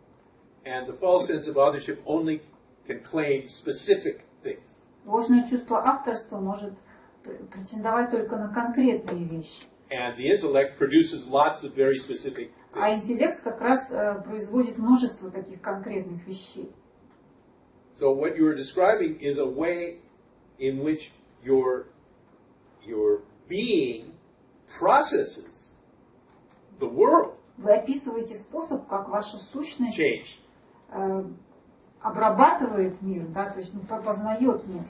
And the false sense of authorship only can claim specific things. Ложное чувство авторства может претендовать только на конкретные вещи. And the intellect produces lots of very specific А things. интеллект как раз производит множество таких конкретных вещей. So what you are describing is a way in which your being processes the world. Вы описываете способ, как ваша сущность Change. обрабатывает мир, да, то есть познает мир.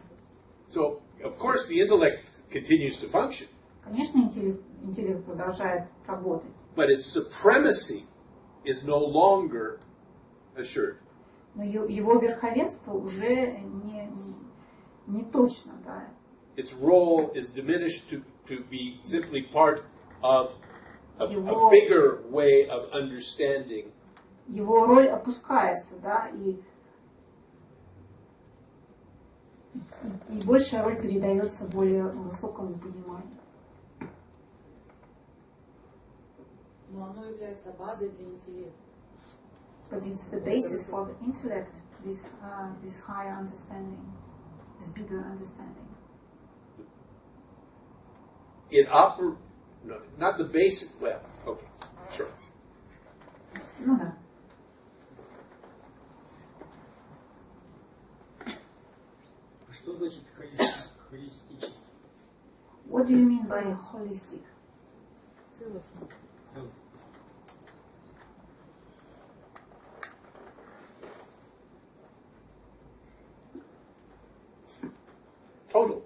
So, of course, the intellect continues to function, Конечно, интеллект продолжает работать, but its supremacy is no longer assured. но его верховенство уже не точно, да. Its role is diminished to be simply part of a Его- bigger way of understanding Его роль опускается, да, и большая роль передается более высокому пониманию. Но оно является базой для интеллекта. But it's the basis for the intellect, this higher understanding, this bigger understanding. No, not the basic. Well, okay, sure. Ну да. Что значит холистический? What do you mean by holistic? Целостно. Total.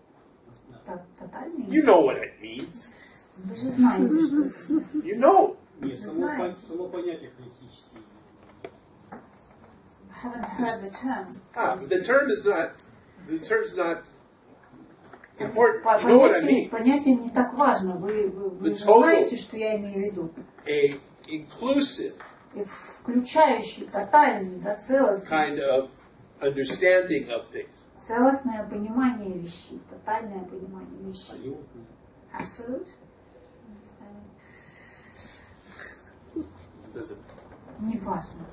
Тотальный? You know what it means. Вы же знаете, что это значит. You know. Нет, Знаете. само понятие холистический. I haven't heard the term. The term is not important. You know what I mean. Понятие не так важно. Вы The же total. знаете, что я имею в виду. A inclusive И включающий, тотальный, да, целостный. kind of understanding of things. Целостное понимание вещей, тотальное понимание вещей. Абсолютно. Absolute. Doesn't. Не важно.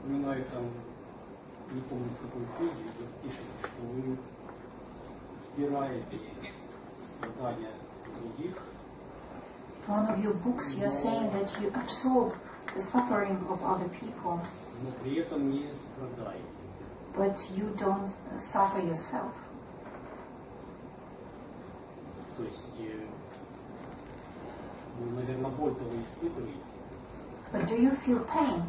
вспоминаю там, не помню в какой книге, пишет, что вы вбираете страдания других. One of your books, you're saying that you absorb the suffering of other people, Но при этом не страдаете. but you don't suffer yourself. То есть, ну, наверное, боль-то вы испытываете. But do you feel pain?